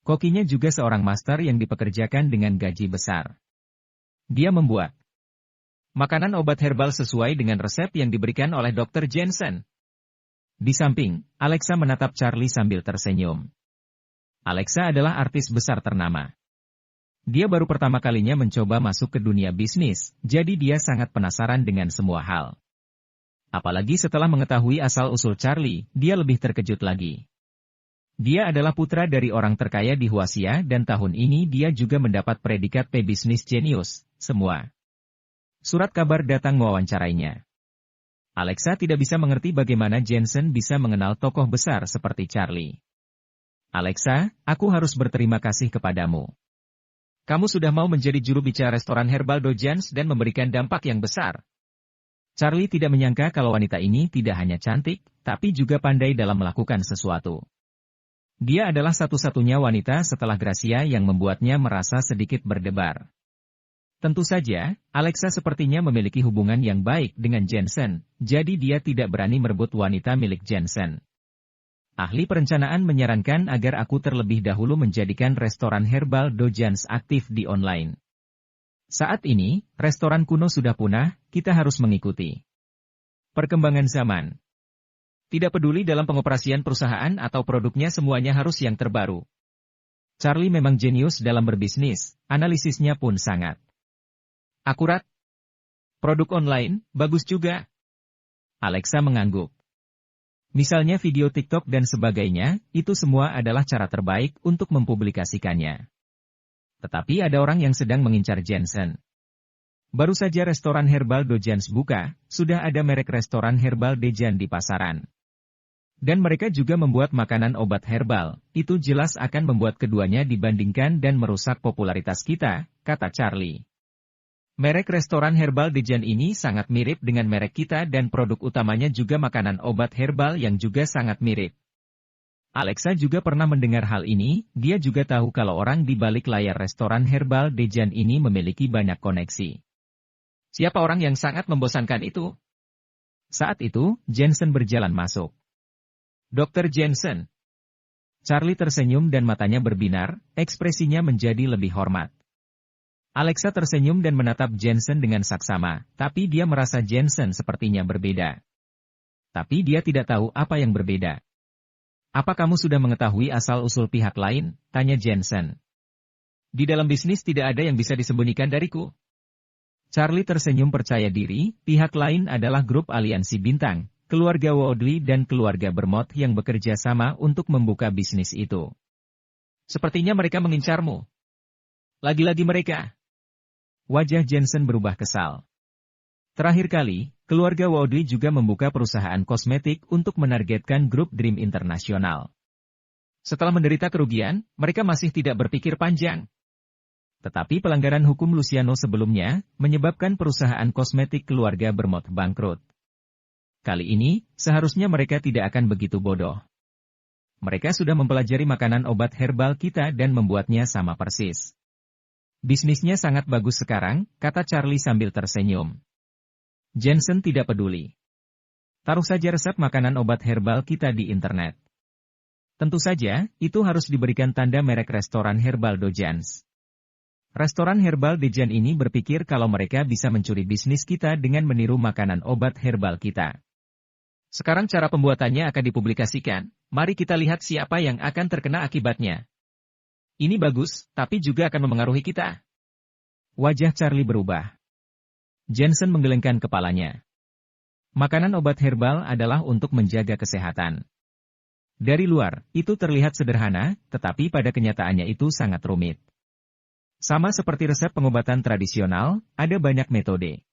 Kokinya juga seorang master yang dipekerjakan dengan gaji besar. Dia membuat makanan obat herbal sesuai dengan resep yang diberikan oleh Dr. Jensen. Di samping, Alexa menatap Charlie sambil tersenyum. Alexa adalah artis besar ternama. Dia baru pertama kalinya mencoba masuk ke dunia bisnis, jadi dia sangat penasaran dengan semua hal. Apalagi setelah mengetahui asal-usul Charlie, dia lebih terkejut lagi. Dia adalah putra dari orang terkaya di Huaxia dan tahun ini dia juga mendapat predikat P-Business Genius, semua. Surat kabar datang mewawancarainya. Alexa tidak bisa mengerti bagaimana Jensen bisa mengenal tokoh besar seperti Charlie. Alexa, aku harus berterima kasih kepadamu. Kamu sudah mau menjadi juru bicara restoran Herbal Dojans dan memberikan dampak yang besar. Charlie tidak menyangka kalau wanita ini tidak hanya cantik, tapi juga pandai dalam melakukan sesuatu. Dia adalah satu-satunya wanita setelah Gracia yang membuatnya merasa sedikit berdebar. Tentu saja, Alexa sepertinya memiliki hubungan yang baik dengan Jensen, jadi dia tidak berani merebut wanita milik Jensen. Ahli perencanaan menyarankan agar aku terlebih dahulu menjadikan restoran herbal Dojans aktif di online. Saat ini, restoran kuno sudah punah, kita harus mengikuti perkembangan zaman. Tidak peduli dalam pengoperasian perusahaan atau produknya, semuanya harus yang terbaru. Charlie memang jenius dalam berbisnis, analisisnya pun sangat akurat. Produk online, bagus juga. Alexa mengangguk. Misalnya video TikTok dan sebagainya, itu semua adalah cara terbaik untuk mempublikasikannya. Tetapi ada orang yang sedang mengincar Jensen. Baru saja restoran herbal Dojans buka, sudah ada merek restoran herbal Dejan di pasaran. Dan mereka juga membuat makanan obat herbal, itu jelas akan membuat keduanya dibandingkan dan merusak popularitas kita, kata Charlie. Merek restoran herbal Dejan ini sangat mirip dengan merek kita dan produk utamanya juga makanan obat herbal yang juga sangat mirip. Alexa juga pernah mendengar hal ini, dia juga tahu kalau orang di balik layar restoran herbal Dejan ini memiliki banyak koneksi. Siapa orang yang sangat membosankan itu? Saat itu, Jensen berjalan masuk. Dr. Jensen. Charlie tersenyum dan matanya berbinar, ekspresinya menjadi lebih hormat. Alexa tersenyum dan menatap Jensen dengan saksama, tapi dia merasa Jensen sepertinya berbeda. Tapi dia tidak tahu apa yang berbeda. Apa kamu sudah mengetahui asal-usul pihak lain? Tanya Jensen. Di dalam bisnis tidak ada yang bisa disembunyikan dariku. Charlie tersenyum percaya diri, pihak lain adalah grup aliansi bintang, keluarga Woodley dan keluarga Bermot yang bekerja sama untuk membuka bisnis itu. Sepertinya mereka mengincarmu. Lagi-lagi mereka. Wajah Jensen berubah kesal. Terakhir kali, keluarga Woodley juga membuka perusahaan kosmetik untuk menargetkan grup Dream Internasional. Setelah menderita kerugian, mereka masih tidak berpikir panjang. Tetapi pelanggaran hukum Luciano sebelumnya, menyebabkan perusahaan kosmetik keluarga Bermot bangkrut. Kali ini, seharusnya mereka tidak akan begitu bodoh. Mereka sudah mempelajari makanan obat herbal kita dan membuatnya sama persis. Bisnisnya sangat bagus sekarang, kata Charlie sambil tersenyum. Jensen tidak peduli. Taruh saja resep makanan obat herbal kita di internet. Tentu saja, itu harus diberikan tanda merek restoran herbal Dojans. Restoran herbal Dejan ini berpikir kalau mereka bisa mencuri bisnis kita dengan meniru makanan obat herbal kita. Sekarang cara pembuatannya akan dipublikasikan, mari kita lihat siapa yang akan terkena akibatnya. Ini bagus, tapi juga akan memengaruhi kita. Wajah Charlie berubah. Jensen menggelengkan kepalanya. Makanan obat herbal adalah untuk menjaga kesehatan. Dari luar, itu terlihat sederhana, tetapi pada kenyataannya itu sangat rumit. Sama seperti resep pengobatan tradisional, ada banyak metode.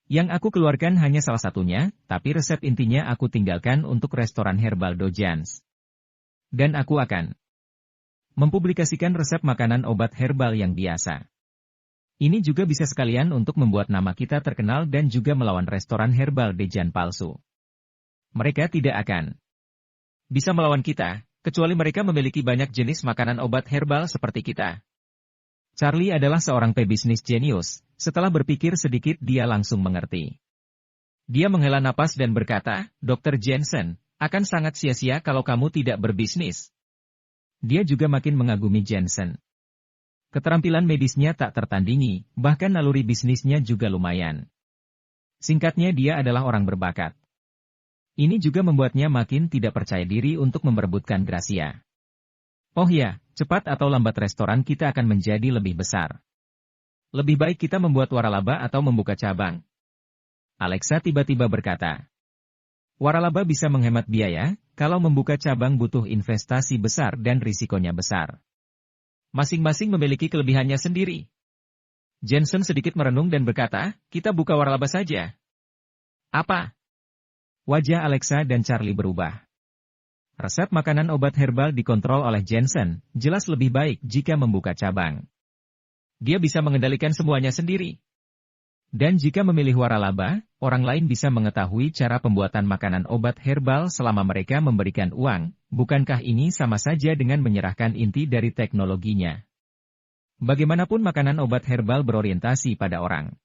Yang aku keluarkan hanya salah satunya, tapi resep intinya aku tinggalkan untuk restoran herbal Dojans. Dan aku akan mempublikasikan resep makanan obat herbal yang biasa. Ini juga bisa sekalian untuk membuat nama kita terkenal dan juga melawan restoran herbal Dejan palsu. Mereka tidak akan bisa melawan kita, kecuali mereka memiliki banyak jenis makanan obat herbal seperti kita. Charlie adalah seorang pebisnis jenius, setelah berpikir sedikit dia langsung mengerti. Dia menghela napas dan berkata, Dr. Jensen, akan sangat sia-sia kalau kamu tidak berbisnis. Dia juga makin mengagumi Jensen. Keterampilan medisnya tak tertandingi, bahkan naluri bisnisnya juga lumayan. Singkatnya dia adalah orang berbakat. Ini juga membuatnya makin tidak percaya diri untuk memperebutkan Gracia. Oh ya, cepat atau lambat restoran kita akan menjadi lebih besar. Lebih baik kita membuat waralaba atau membuka cabang. Alexa tiba-tiba berkata. Waralaba bisa menghemat biaya, kalau membuka cabang butuh investasi besar dan risikonya besar. Masing-masing memiliki kelebihannya sendiri. Jensen sedikit merenung dan berkata, kita buka waralaba saja. Apa? Wajah Alexa dan Charlie berubah. Resep makanan obat herbal dikontrol oleh Jensen, jelas lebih baik jika membuka cabang. Dia bisa mengendalikan semuanya sendiri. Dan jika memilih waralaba, orang lain bisa mengetahui cara pembuatan makanan obat herbal selama mereka memberikan uang, bukankah ini sama saja dengan menyerahkan inti dari teknologinya? Bagaimanapun makanan obat herbal berorientasi pada orang.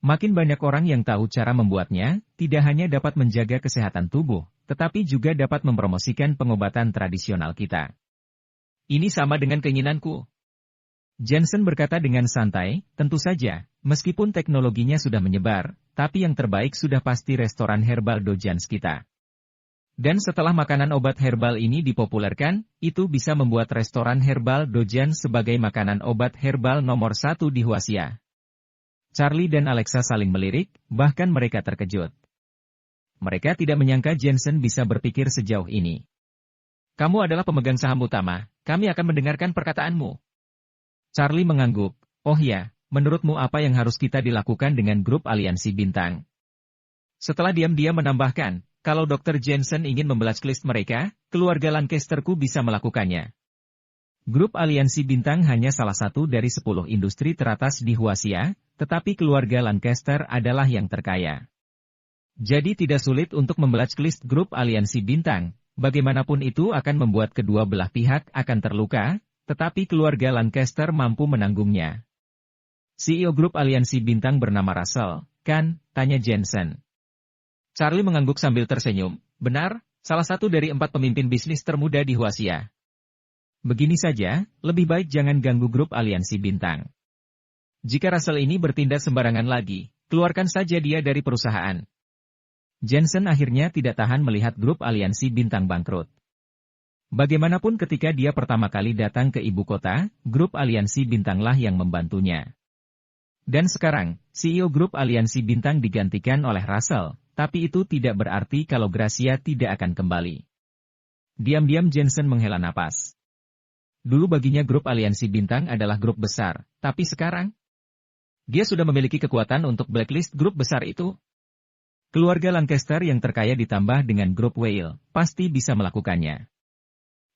Makin banyak orang yang tahu cara membuatnya, tidak hanya dapat menjaga kesehatan tubuh, tetapi juga dapat mempromosikan pengobatan tradisional kita. Ini sama dengan keinginanku. Jensen berkata dengan santai, tentu saja, meskipun teknologinya sudah menyebar, tapi yang terbaik sudah pasti restoran herbal Dojans kita. Dan setelah makanan obat herbal ini dipopulerkan, itu bisa membuat restoran herbal Dojans sebagai makanan obat herbal nomor 1 di Huaxia. Charlie dan Alexa saling melirik, bahkan mereka terkejut. Mereka tidak menyangka Jensen bisa berpikir sejauh ini. Kamu adalah pemegang saham utama, kami akan mendengarkan perkataanmu. Charlie mengangguk, oh ya, menurutmu apa yang harus kita dilakukan dengan grup aliansi bintang? Setelah diam-diam menambahkan, kalau Dr. Jensen ingin memblacklist mereka, keluarga Lancasterku bisa melakukannya. Grup aliansi bintang hanya salah satu dari 10 industri teratas di Huaxia, tetapi keluarga Lancaster adalah yang terkaya. Jadi tidak sulit untuk memblacklist grup aliansi bintang, bagaimanapun itu akan membuat kedua belah pihak akan terluka, tetapi keluarga Lancaster mampu menanggungnya. CEO grup aliansi bintang bernama Russell, kan? Tanya Jensen. Charlie mengangguk sambil tersenyum. Benar, salah satu dari 4 pemimpin bisnis termuda di Huaxia. Begini saja, lebih baik jangan ganggu grup aliansi bintang. Jika Russell ini bertindak sembarangan lagi, keluarkan saja dia dari perusahaan. Jensen akhirnya tidak tahan melihat grup aliansi bintang bangkrut. Bagaimanapun ketika dia pertama kali datang ke ibu kota, grup aliansi bintanglah yang membantunya. Dan sekarang, CEO grup aliansi bintang digantikan oleh Russell, tapi itu tidak berarti kalau Gracia tidak akan kembali. Diam-diam Jensen menghela napas. Dulu baginya grup aliansi bintang adalah grup besar, tapi sekarang, dia sudah memiliki kekuatan untuk blacklist grup besar itu. Keluarga Lancaster yang terkaya ditambah dengan grup Weil, pasti bisa melakukannya.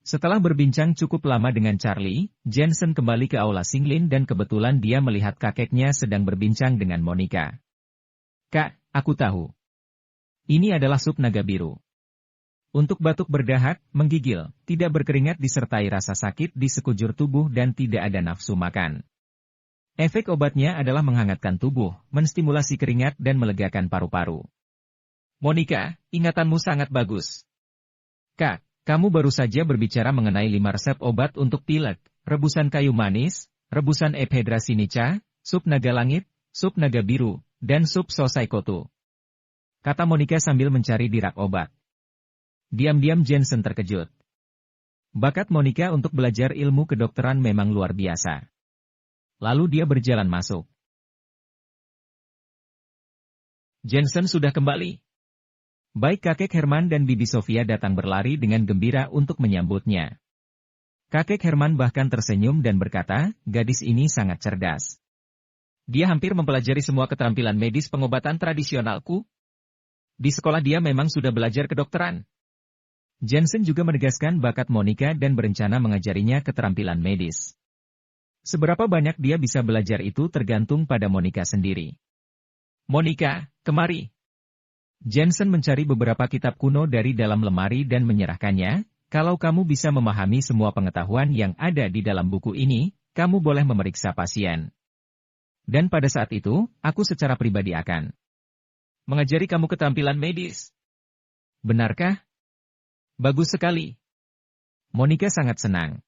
Setelah berbincang cukup lama dengan Charlie, Jensen kembali ke aula Singlin dan kebetulan dia melihat kakeknya sedang berbincang dengan Monica. Kak, aku tahu. Ini adalah sup naga biru. Untuk batuk berdahak, menggigil, tidak berkeringat disertai rasa sakit di sekujur tubuh dan tidak ada nafsu makan. Efek obatnya adalah menghangatkan tubuh, menstimulasi keringat dan melegakan paru-paru. Monica, ingatanmu sangat bagus. Kak, kamu baru saja berbicara mengenai 5 resep obat untuk pilek, rebusan kayu manis, rebusan Ephedra sinica, sup naga langit, sup naga biru, dan sup Sosaikotu. Kata Monica sambil mencari di rak obat. Diam-diam Jensen terkejut. Bakat Monica untuk belajar ilmu kedokteran memang luar biasa. Lalu dia berjalan masuk. Jensen sudah kembali. Baik kakek Herman dan Bibi Sofia datang berlari dengan gembira untuk menyambutnya. Kakek Herman bahkan tersenyum dan berkata, gadis ini sangat cerdas. Dia hampir mempelajari semua keterampilan medis pengobatan tradisionalku. Di sekolah dia memang sudah belajar kedokteran. Jensen juga menegaskan bakat Monica dan berencana mengajarinya keterampilan medis. Seberapa banyak dia bisa belajar itu tergantung pada Monica sendiri. Monica, kemari. Jensen mencari beberapa kitab kuno dari dalam lemari dan menyerahkannya, kalau kamu bisa memahami semua pengetahuan yang ada di dalam buku ini, kamu boleh memeriksa pasien. Dan pada saat itu, aku secara pribadi akan mengajari kamu keterampilan medis. Benarkah? Bagus sekali. Monica sangat senang.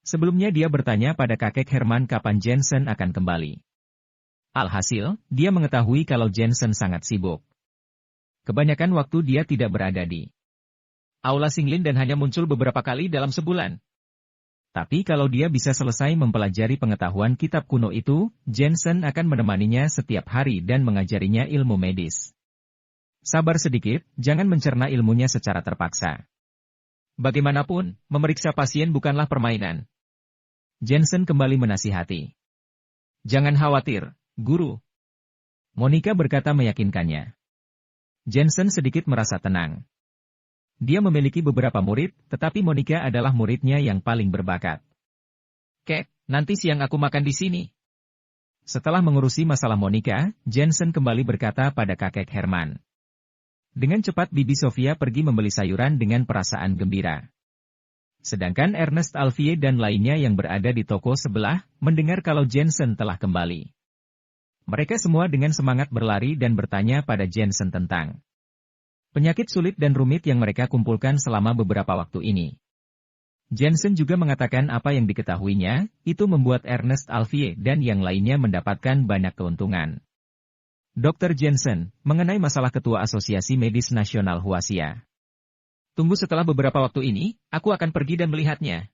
Sebelumnya dia bertanya pada kakek Herman kapan Jensen akan kembali. Alhasil, dia mengetahui kalau Jensen sangat sibuk. Kebanyakan waktu dia tidak berada di aula Singlin dan hanya muncul beberapa kali dalam sebulan. Tapi kalau dia bisa selesai mempelajari pengetahuan kitab kuno itu, Jensen akan menemaninya setiap hari dan mengajarinya ilmu medis. Sabar sedikit, jangan mencerna ilmunya secara terpaksa. Bagaimanapun, memeriksa pasien bukanlah permainan. Jensen kembali menasihati. Jangan khawatir, guru. Monica berkata meyakinkannya. Jensen sedikit merasa tenang. Dia memiliki beberapa murid, tetapi Monica adalah muridnya yang paling berbakat. Kek, nanti siang aku makan di sini. Setelah mengurusi masalah Monica, Jensen kembali berkata pada kakek Herman. Dengan cepat Bibi Sofia pergi membeli sayuran dengan perasaan gembira. Sedangkan Ernest Alfie dan lainnya yang berada di toko sebelah, mendengar kalau Jensen telah kembali. Mereka semua dengan semangat berlari dan bertanya pada Jensen tentang Penyakit sulit dan rumit yang mereka kumpulkan selama beberapa waktu ini. Jensen juga mengatakan apa yang diketahuinya, itu membuat Ernest Alfier dan yang lainnya mendapatkan banyak keuntungan. Dr. Jensen, mengenai masalah Ketua Asosiasi Medis Nasional Huasia. Tunggu setelah beberapa waktu ini, aku akan pergi dan melihatnya.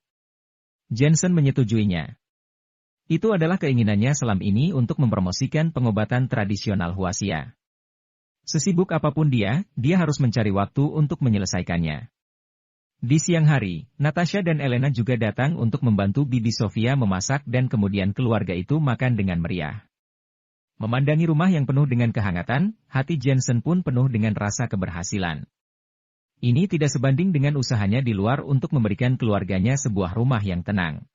Jensen menyetujuinya. Itu adalah keinginannya selama ini untuk mempromosikan pengobatan tradisional Huasia. Sesibuk apapun dia harus mencari waktu untuk menyelesaikannya. Di siang hari, Natasha dan Elena juga datang untuk membantu Bibi Sofia memasak dan kemudian keluarga itu makan dengan meriah. Memandangi rumah yang penuh dengan kehangatan, hati Jensen pun penuh dengan rasa keberhasilan. Ini tidak sebanding dengan usahanya di luar untuk memberikan keluarganya sebuah rumah yang tenang.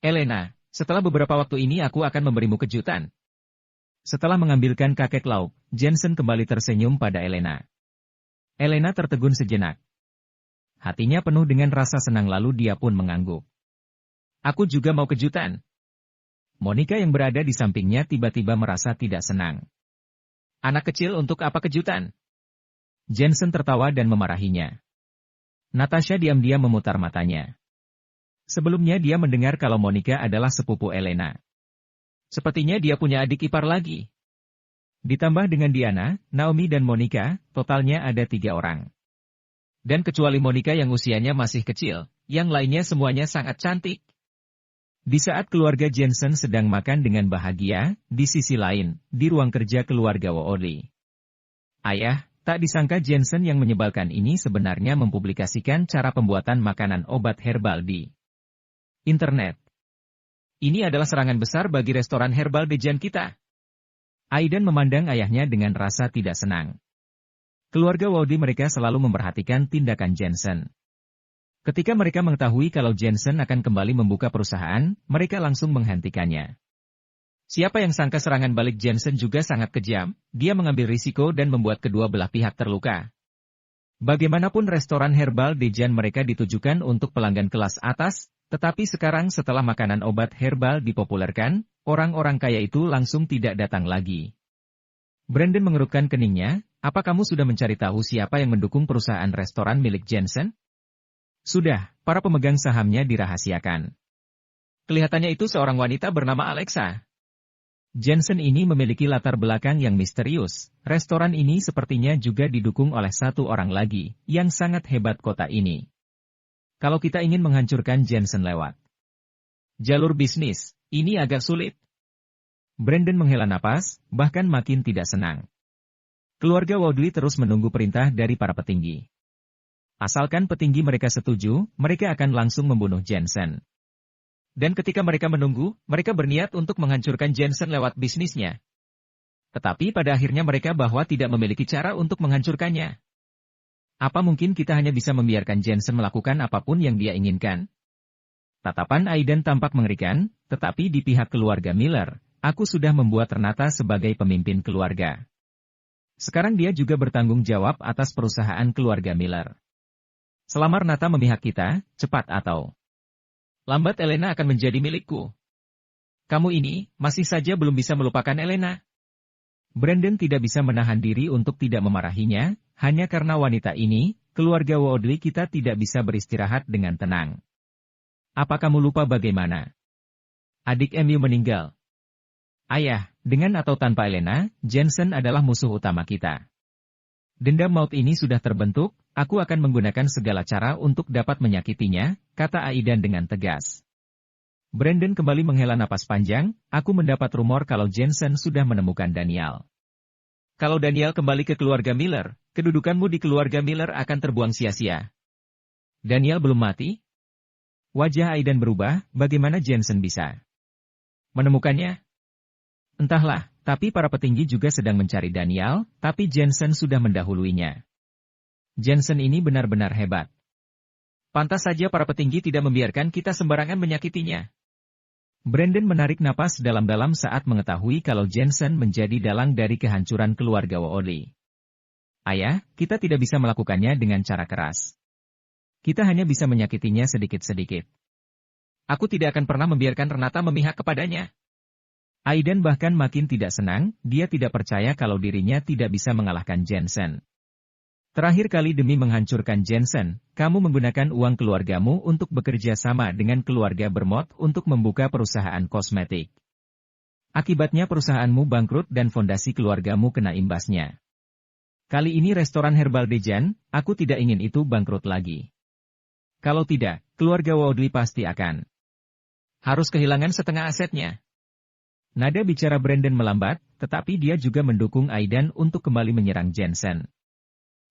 Elena, setelah beberapa waktu ini aku akan memberimu kejutan. Setelah mengambilkan kakek lauk, Jensen kembali tersenyum pada Elena. Elena tertegun sejenak. Hatinya penuh dengan rasa senang lalu dia pun mengangguk. Aku juga mau kejutan. Monica yang berada di sampingnya tiba-tiba merasa tidak senang. Anak kecil untuk apa kejutan? Jensen tertawa dan memarahinya. Natasha diam-diam memutar matanya. Sebelumnya dia mendengar kalau Monica adalah sepupu Elena. Sepertinya dia punya adik ipar lagi. Ditambah dengan Diana, Naomi dan Monica, totalnya ada 3 orang. Dan kecuali Monica yang usianya masih kecil, yang lainnya semuanya sangat cantik. Di saat keluarga Jensen sedang makan dengan bahagia, di sisi lain, di ruang kerja keluarga Woodley. Ayah, tak disangka Jensen yang menyebalkan ini sebenarnya mempublikasikan cara pembuatan makanan obat herbal di internet. Ini adalah serangan besar bagi restoran herbal Dejan kita. Aidan memandang ayahnya dengan rasa tidak senang. Keluarga Woodley mereka selalu memperhatikan tindakan Jensen. Ketika mereka mengetahui kalau Jensen akan kembali membuka perusahaan, mereka langsung menghentikannya. Siapa yang sangka serangan balik Jensen juga sangat kejam, dia mengambil risiko dan membuat kedua belah pihak terluka. Bagaimanapun restoran herbal Dejan mereka ditujukan untuk pelanggan kelas atas, tetapi sekarang setelah makanan obat herbal dipopulerkan, orang-orang kaya itu langsung tidak datang lagi. Brandon mengerutkan keningnya. Apa kamu sudah mencari tahu siapa yang mendukung perusahaan restoran milik Jensen? Sudah, para pemegang sahamnya dirahasiakan. Kelihatannya itu seorang wanita bernama Alexa. Jensen ini memiliki latar belakang yang misterius. Restoran ini sepertinya juga didukung oleh satu orang lagi, yang sangat hebat kota ini. Kalau kita ingin menghancurkan Jensen lewat jalur bisnis, ini agak sulit. Brandon menghela napas, bahkan makin tidak senang. Keluarga Woodley terus menunggu perintah dari para petinggi. Asalkan petinggi mereka setuju, mereka akan langsung membunuh Jensen. Dan ketika mereka menunggu, mereka berniat untuk menghancurkan Jensen lewat bisnisnya. Tetapi pada akhirnya mereka bahwa tidak memiliki cara untuk menghancurkannya. Apa mungkin kita hanya bisa membiarkan Jensen melakukan apapun yang dia inginkan? Tatapan Aidan tampak mengerikan, tetapi di pihak keluarga Miller, aku sudah membuat Renata sebagai pemimpin keluarga. Sekarang dia juga bertanggung jawab atas perusahaan keluarga Miller. Selama Renata memihak kita, cepat atau lambat Elena akan menjadi milikku. Kamu ini, masih saja belum bisa melupakan Elena. Brandon tidak bisa menahan diri untuk tidak memarahinya, hanya karena wanita ini, keluarga Woodley kita tidak bisa beristirahat dengan tenang. Apa kamu lupa bagaimana adik Emil meninggal? Ayah, dengan atau tanpa Elena, Jensen adalah musuh utama kita. Dendam maut ini sudah terbentuk, aku akan menggunakan segala cara untuk dapat menyakitinya, kata Aidan dengan tegas. Brandon kembali menghela napas panjang, aku mendapat rumor kalau Jensen sudah menemukan Daniel. Kalau Daniel kembali ke keluarga Miller, kedudukanmu di keluarga Miller akan terbuang sia-sia. Daniel belum mati? Wajah Aidan berubah, bagaimana Jensen bisa menemukannya? Entahlah, tapi para petinggi juga sedang mencari Daniel, tapi Jensen sudah mendahuluinya. Jensen ini benar-benar hebat. Pantas saja para petinggi tidak membiarkan kita sembarangan menyakitinya. Brandon menarik napas dalam-dalam saat mengetahui kalau Jensen menjadi dalang dari kehancuran keluarga Woodley. Ayah, kita tidak bisa melakukannya dengan cara keras. Kita hanya bisa menyakitinya sedikit-sedikit. Aku tidak akan pernah membiarkan Renata memihak kepadanya. Aidan bahkan makin tidak senang, dia tidak percaya kalau dirinya tidak bisa mengalahkan Jensen. Terakhir kali demi menghancurkan Jensen, kamu menggunakan uang keluargamu untuk bekerja sama dengan keluarga Bermot untuk membuka perusahaan kosmetik. Akibatnya perusahaanmu bangkrut dan fondasi keluargamu kena imbasnya. Kali ini restoran Herbal Dejan, aku tidak ingin itu bangkrut lagi. Kalau tidak, keluarga Woodley pasti akan harus kehilangan setengah asetnya. Nada bicara Brandon melambat, tetapi dia juga mendukung Aidan untuk kembali menyerang Jensen.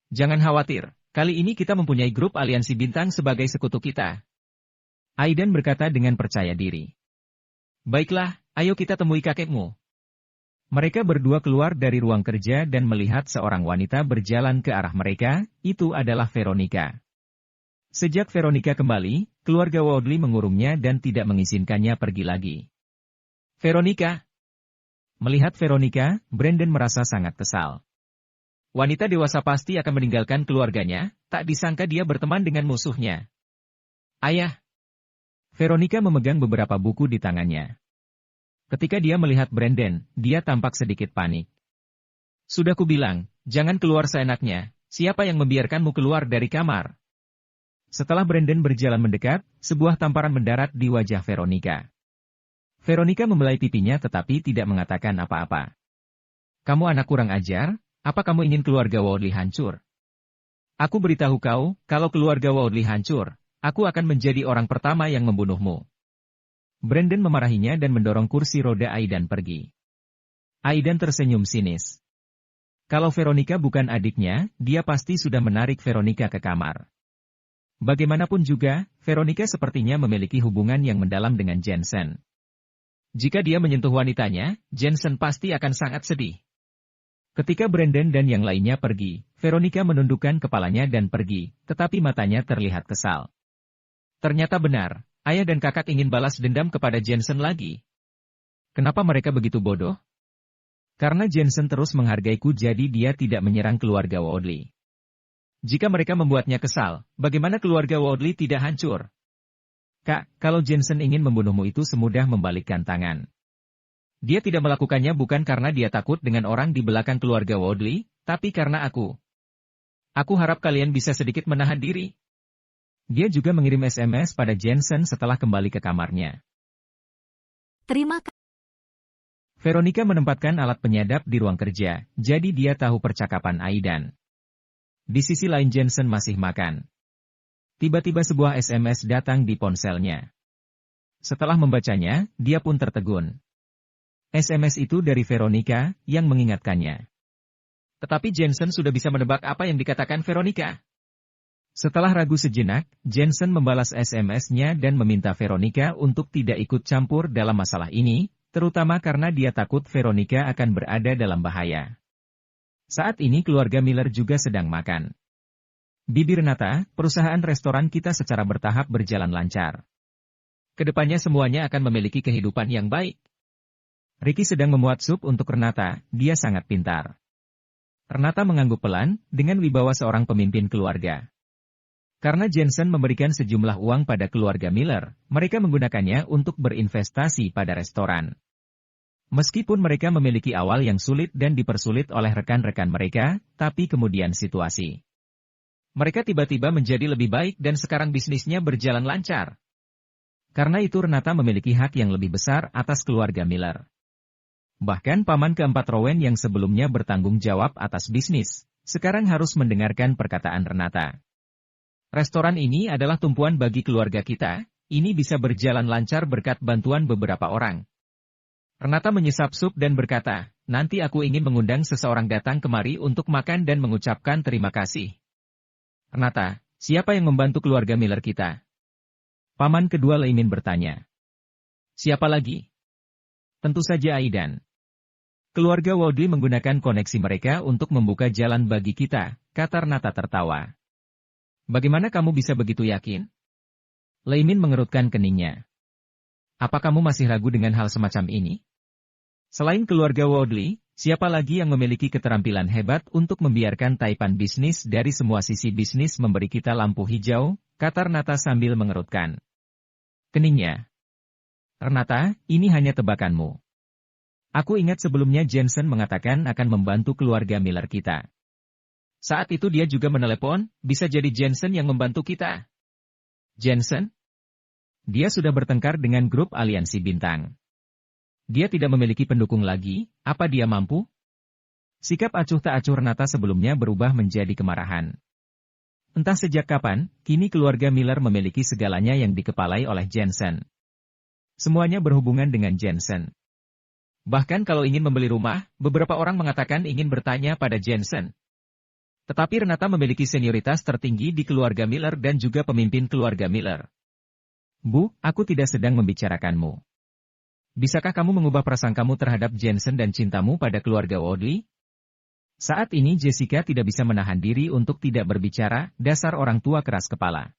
Jangan khawatir, kali ini kita mempunyai grup aliansi bintang sebagai sekutu kita. Aidan berkata dengan percaya diri. Baiklah, ayo kita temui kakekmu. Mereka berdua keluar dari ruang kerja dan melihat seorang wanita berjalan ke arah mereka, itu adalah Veronica. Sejak Veronica kembali, keluarga Woodley mengurungnya dan tidak mengizinkannya pergi lagi. Veronica. Melihat Veronica, Brandon merasa sangat kesal. Wanita dewasa pasti akan meninggalkan keluarganya, tak disangka dia berteman dengan musuhnya. Ayah. Veronica memegang beberapa buku di tangannya. Ketika dia melihat Brandon, dia tampak sedikit panik. Sudah kubilang, jangan keluar seenaknya, siapa yang membiarkanmu keluar dari kamar? Setelah Brandon berjalan mendekat, sebuah tamparan mendarat di wajah Veronica. Veronica membelai pipinya tetapi tidak mengatakan apa-apa. Kamu anak kurang ajar? Apa kamu ingin keluarga Woodley hancur? Aku beritahu kau, kalau keluarga Woodley hancur, aku akan menjadi orang pertama yang membunuhmu. Brandon memarahinya dan mendorong kursi roda Aidan pergi. Aidan tersenyum sinis. Kalau Veronica bukan adiknya, dia pasti sudah menarik Veronica ke kamar. Bagaimanapun juga, Veronica sepertinya memiliki hubungan yang mendalam dengan Jensen. Jika dia menyentuh wanitanya, Jensen pasti akan sangat sedih. Ketika Brandon dan yang lainnya pergi, Veronica menundukkan kepalanya dan pergi, tetapi matanya terlihat kesal. Ternyata benar, ayah dan kakak ingin balas dendam kepada Jensen lagi. Kenapa mereka begitu bodoh? Karena Jensen terus menghargaiku jadi dia tidak menyerang keluarga Woodley. Jika mereka membuatnya kesal, bagaimana keluarga Woodley tidak hancur? Kak, kalau Jensen ingin membunuhmu itu semudah membalikkan tangan. Dia tidak melakukannya bukan karena dia takut dengan orang di belakang keluarga Woodley, tapi karena aku. Aku harap kalian bisa sedikit menahan diri. Dia juga mengirim SMS pada Jensen setelah kembali ke kamarnya. Terima kasih. Veronica menempatkan alat penyadap di ruang kerja, jadi dia tahu percakapan Aidan. Di sisi lain Jensen masih makan. Tiba-tiba sebuah SMS datang di ponselnya. Setelah membacanya, dia pun tertegun. SMS itu dari Veronica, yang mengingatkannya. Tetapi Jensen sudah bisa menebak apa yang dikatakan Veronica. Setelah ragu sejenak, Jensen membalas SMS-nya dan meminta Veronica untuk tidak ikut campur dalam masalah ini, terutama karena dia takut Veronica akan berada dalam bahaya. Saat ini keluarga Miller juga sedang makan. Bibi Renata, perusahaan restoran kita secara bertahap berjalan lancar. Kedepannya semuanya akan memiliki kehidupan yang baik. Ricky sedang memuat sup untuk Renata, dia sangat pintar. Renata mengangguk pelan, dengan wibawa seorang pemimpin keluarga. Karena Jensen memberikan sejumlah uang pada keluarga Miller, mereka menggunakannya untuk berinvestasi pada restoran. Meskipun mereka memiliki awal yang sulit dan dipersulit oleh rekan-rekan mereka, tapi kemudian situasi. Mereka tiba-tiba menjadi lebih baik dan sekarang bisnisnya berjalan lancar. Karena itu Renata memiliki hak yang lebih besar atas keluarga Miller. Bahkan paman keempat Rowan yang sebelumnya bertanggung jawab atas bisnis, sekarang harus mendengarkan perkataan Renata. Restoran ini adalah tumpuan bagi keluarga kita, ini bisa berjalan lancar berkat bantuan beberapa orang. Renata menyesap sup dan berkata, nanti aku ingin mengundang seseorang datang kemari untuk makan dan mengucapkan terima kasih. Renata, siapa yang membantu keluarga Miller kita? Paman kedua Leimin bertanya. Siapa lagi? Tentu saja Aidan. Keluarga Woodley menggunakan koneksi mereka untuk membuka jalan bagi kita, kata Renata tertawa. Bagaimana kamu bisa begitu yakin? Leimin mengerutkan keningnya. Apa kamu masih ragu dengan hal semacam ini? Selain keluarga Woodley, siapa lagi yang memiliki keterampilan hebat untuk membiarkan taipan bisnis dari semua sisi bisnis memberi kita lampu hijau, kata Renata sambil mengerutkan keningnya. Renata, ini hanya tebakanmu. Aku ingat sebelumnya Jensen mengatakan akan membantu keluarga Miller kita. Saat itu dia juga menelepon, bisa jadi Jensen yang membantu kita. Jensen? Dia sudah bertengkar dengan grup aliansi bintang. Dia tidak memiliki pendukung lagi, apa dia mampu? Sikap acuh tak acuh Renata sebelumnya berubah menjadi kemarahan. Entah sejak kapan, kini keluarga Miller memiliki segalanya yang dikepalai oleh Jensen. Semuanya berhubungan dengan Jensen. Bahkan kalau ingin membeli rumah, beberapa orang mengatakan ingin bertanya pada Jensen. Tetapi Renata memiliki senioritas tertinggi di keluarga Miller dan juga pemimpin keluarga Miller. Bu, aku tidak sedang membicarakanmu. Bisakah kamu mengubah prasangkamu terhadap Jensen dan cintamu pada keluarga Woodley? Saat ini Jessica tidak bisa menahan diri untuk tidak berbicara, dasar orang tua keras kepala.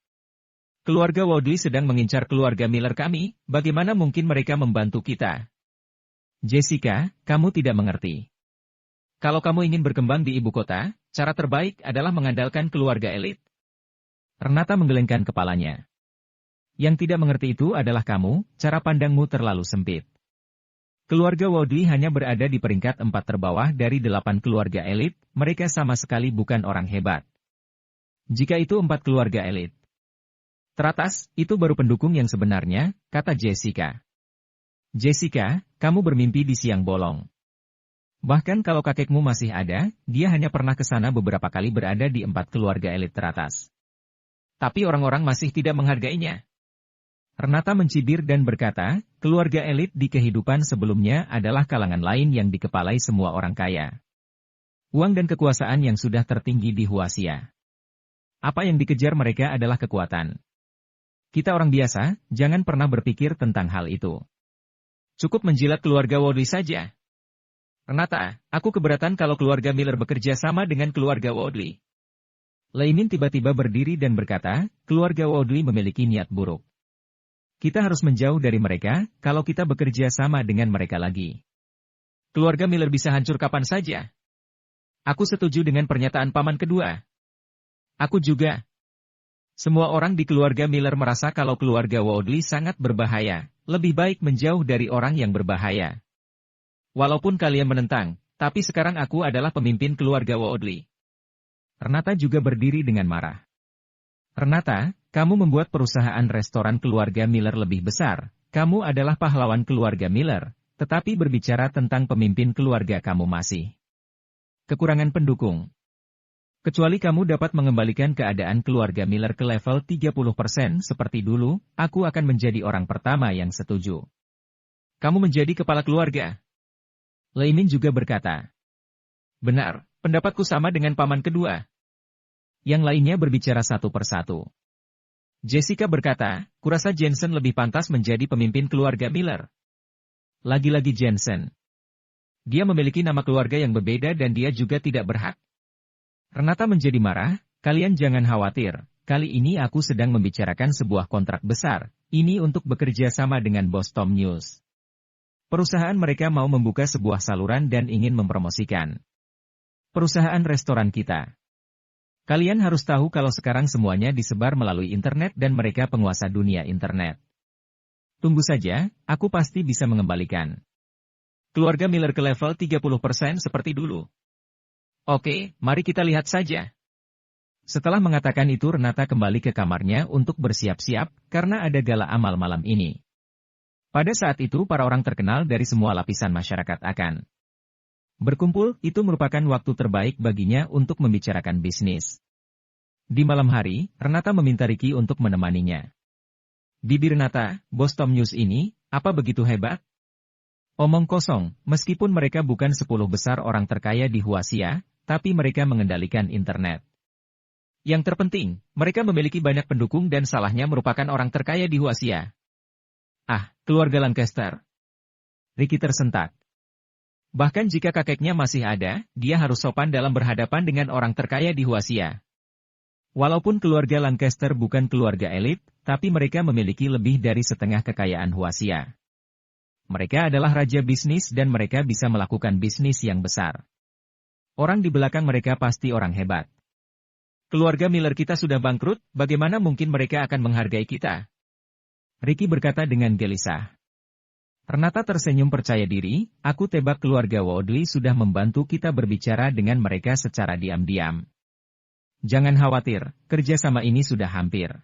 Keluarga Woodley sedang mengincar keluarga Miller kami, bagaimana mungkin mereka membantu kita? Jessica, kamu tidak mengerti. Kalau kamu ingin berkembang di ibu kota, cara terbaik adalah mengandalkan keluarga elit. Renata menggelengkan kepalanya. Yang tidak mengerti itu adalah kamu, cara pandangmu terlalu sempit. Keluarga Woodley hanya berada di peringkat 4 terbawah dari 8 keluarga elit, mereka sama sekali bukan orang hebat. Jika itu 4 keluarga elit teratas, itu baru pendukung yang sebenarnya, kata Jessica. Jessica, kamu bermimpi di siang bolong. Bahkan kalau kakekmu masih ada, dia hanya pernah ke sana beberapa kali berada di 4 keluarga elit teratas. Tapi orang-orang masih tidak menghargainya. Renata mencibir dan berkata, keluarga elit di kehidupan sebelumnya adalah kalangan lain yang dikepalai semua orang kaya. Uang dan kekuasaan yang sudah tertinggi di Huasia. Apa yang dikejar mereka adalah kekuatan. Kita orang biasa, jangan pernah berpikir tentang hal itu. Cukup menjilat keluarga Woodley saja. Renata, aku keberatan kalau keluarga Miller bekerja sama dengan keluarga Woodley. Leimin tiba-tiba berdiri dan berkata, keluarga Woodley memiliki niat buruk. Kita harus menjauh dari mereka, kalau kita bekerja sama dengan mereka lagi. Keluarga Miller bisa hancur kapan saja. Aku setuju dengan pernyataan paman kedua. Aku juga. Semua orang di keluarga Miller merasa kalau keluarga Woodley sangat berbahaya, lebih baik menjauh dari orang yang berbahaya. Walaupun kalian menentang, tapi sekarang aku adalah pemimpin keluarga Woodley. Renata juga berdiri dengan marah. Renata, kamu membuat perusahaan restoran keluarga Miller lebih besar. Kamu adalah pahlawan keluarga Miller, tetapi berbicara tentang pemimpin keluarga kamu masih kekurangan pendukung. Kecuali kamu dapat mengembalikan keadaan keluarga Miller ke level 30% seperti dulu, aku akan menjadi orang pertama yang setuju. Kamu menjadi kepala keluarga. Leimin juga berkata. Benar, pendapatku sama dengan paman kedua. Yang lainnya berbicara satu persatu. Jessica berkata, kurasa Jensen lebih pantas menjadi pemimpin keluarga Miller. Lagi-lagi Jensen. Dia memiliki nama keluarga yang berbeda dan dia juga tidak berhak. Renata menjadi marah, kalian jangan khawatir, kali ini aku sedang membicarakan sebuah kontrak besar, ini untuk bekerja sama dengan Bos Tom News. Perusahaan mereka mau membuka sebuah saluran dan ingin mempromosikan perusahaan restoran kita. Kalian harus tahu kalau sekarang semuanya disebar melalui internet dan mereka penguasa dunia internet. Tunggu saja, aku pasti bisa mengembalikan keluarga Miller ke level 30% seperti dulu. Oke, mari kita lihat saja. Setelah mengatakan itu Renata kembali ke kamarnya untuk bersiap-siap, karena ada gala amal malam ini. Pada saat itu para orang terkenal dari semua lapisan masyarakat akan berkumpul, itu merupakan waktu terbaik baginya untuk membicarakan bisnis. Di malam hari, Renata meminta Ricky untuk menemaninya. Bibi Renata, Bos Tom News ini, apa begitu hebat? Omong kosong, meskipun mereka bukan 10 besar orang terkaya di Huasia, tapi mereka mengendalikan internet. Yang terpenting, mereka memiliki banyak pendukung dan salahnya merupakan orang terkaya di Huasia. Ah, keluarga Lancaster. Ricky tersentak. Bahkan jika kakeknya masih ada, dia harus sopan dalam berhadapan dengan orang terkaya di Huasia. Walaupun keluarga Lancaster bukan keluarga elit, tapi mereka memiliki lebih dari setengah kekayaan Huasia. Mereka adalah raja bisnis dan mereka bisa melakukan bisnis yang besar. Orang di belakang mereka pasti orang hebat. Keluarga Miller kita sudah bangkrut, bagaimana mungkin mereka akan menghargai kita? Ricky berkata dengan gelisah. Renata tersenyum percaya diri, aku tebak keluarga Woodley sudah membantu kita berbicara dengan mereka secara diam-diam. Jangan khawatir, kerjasama ini sudah hampir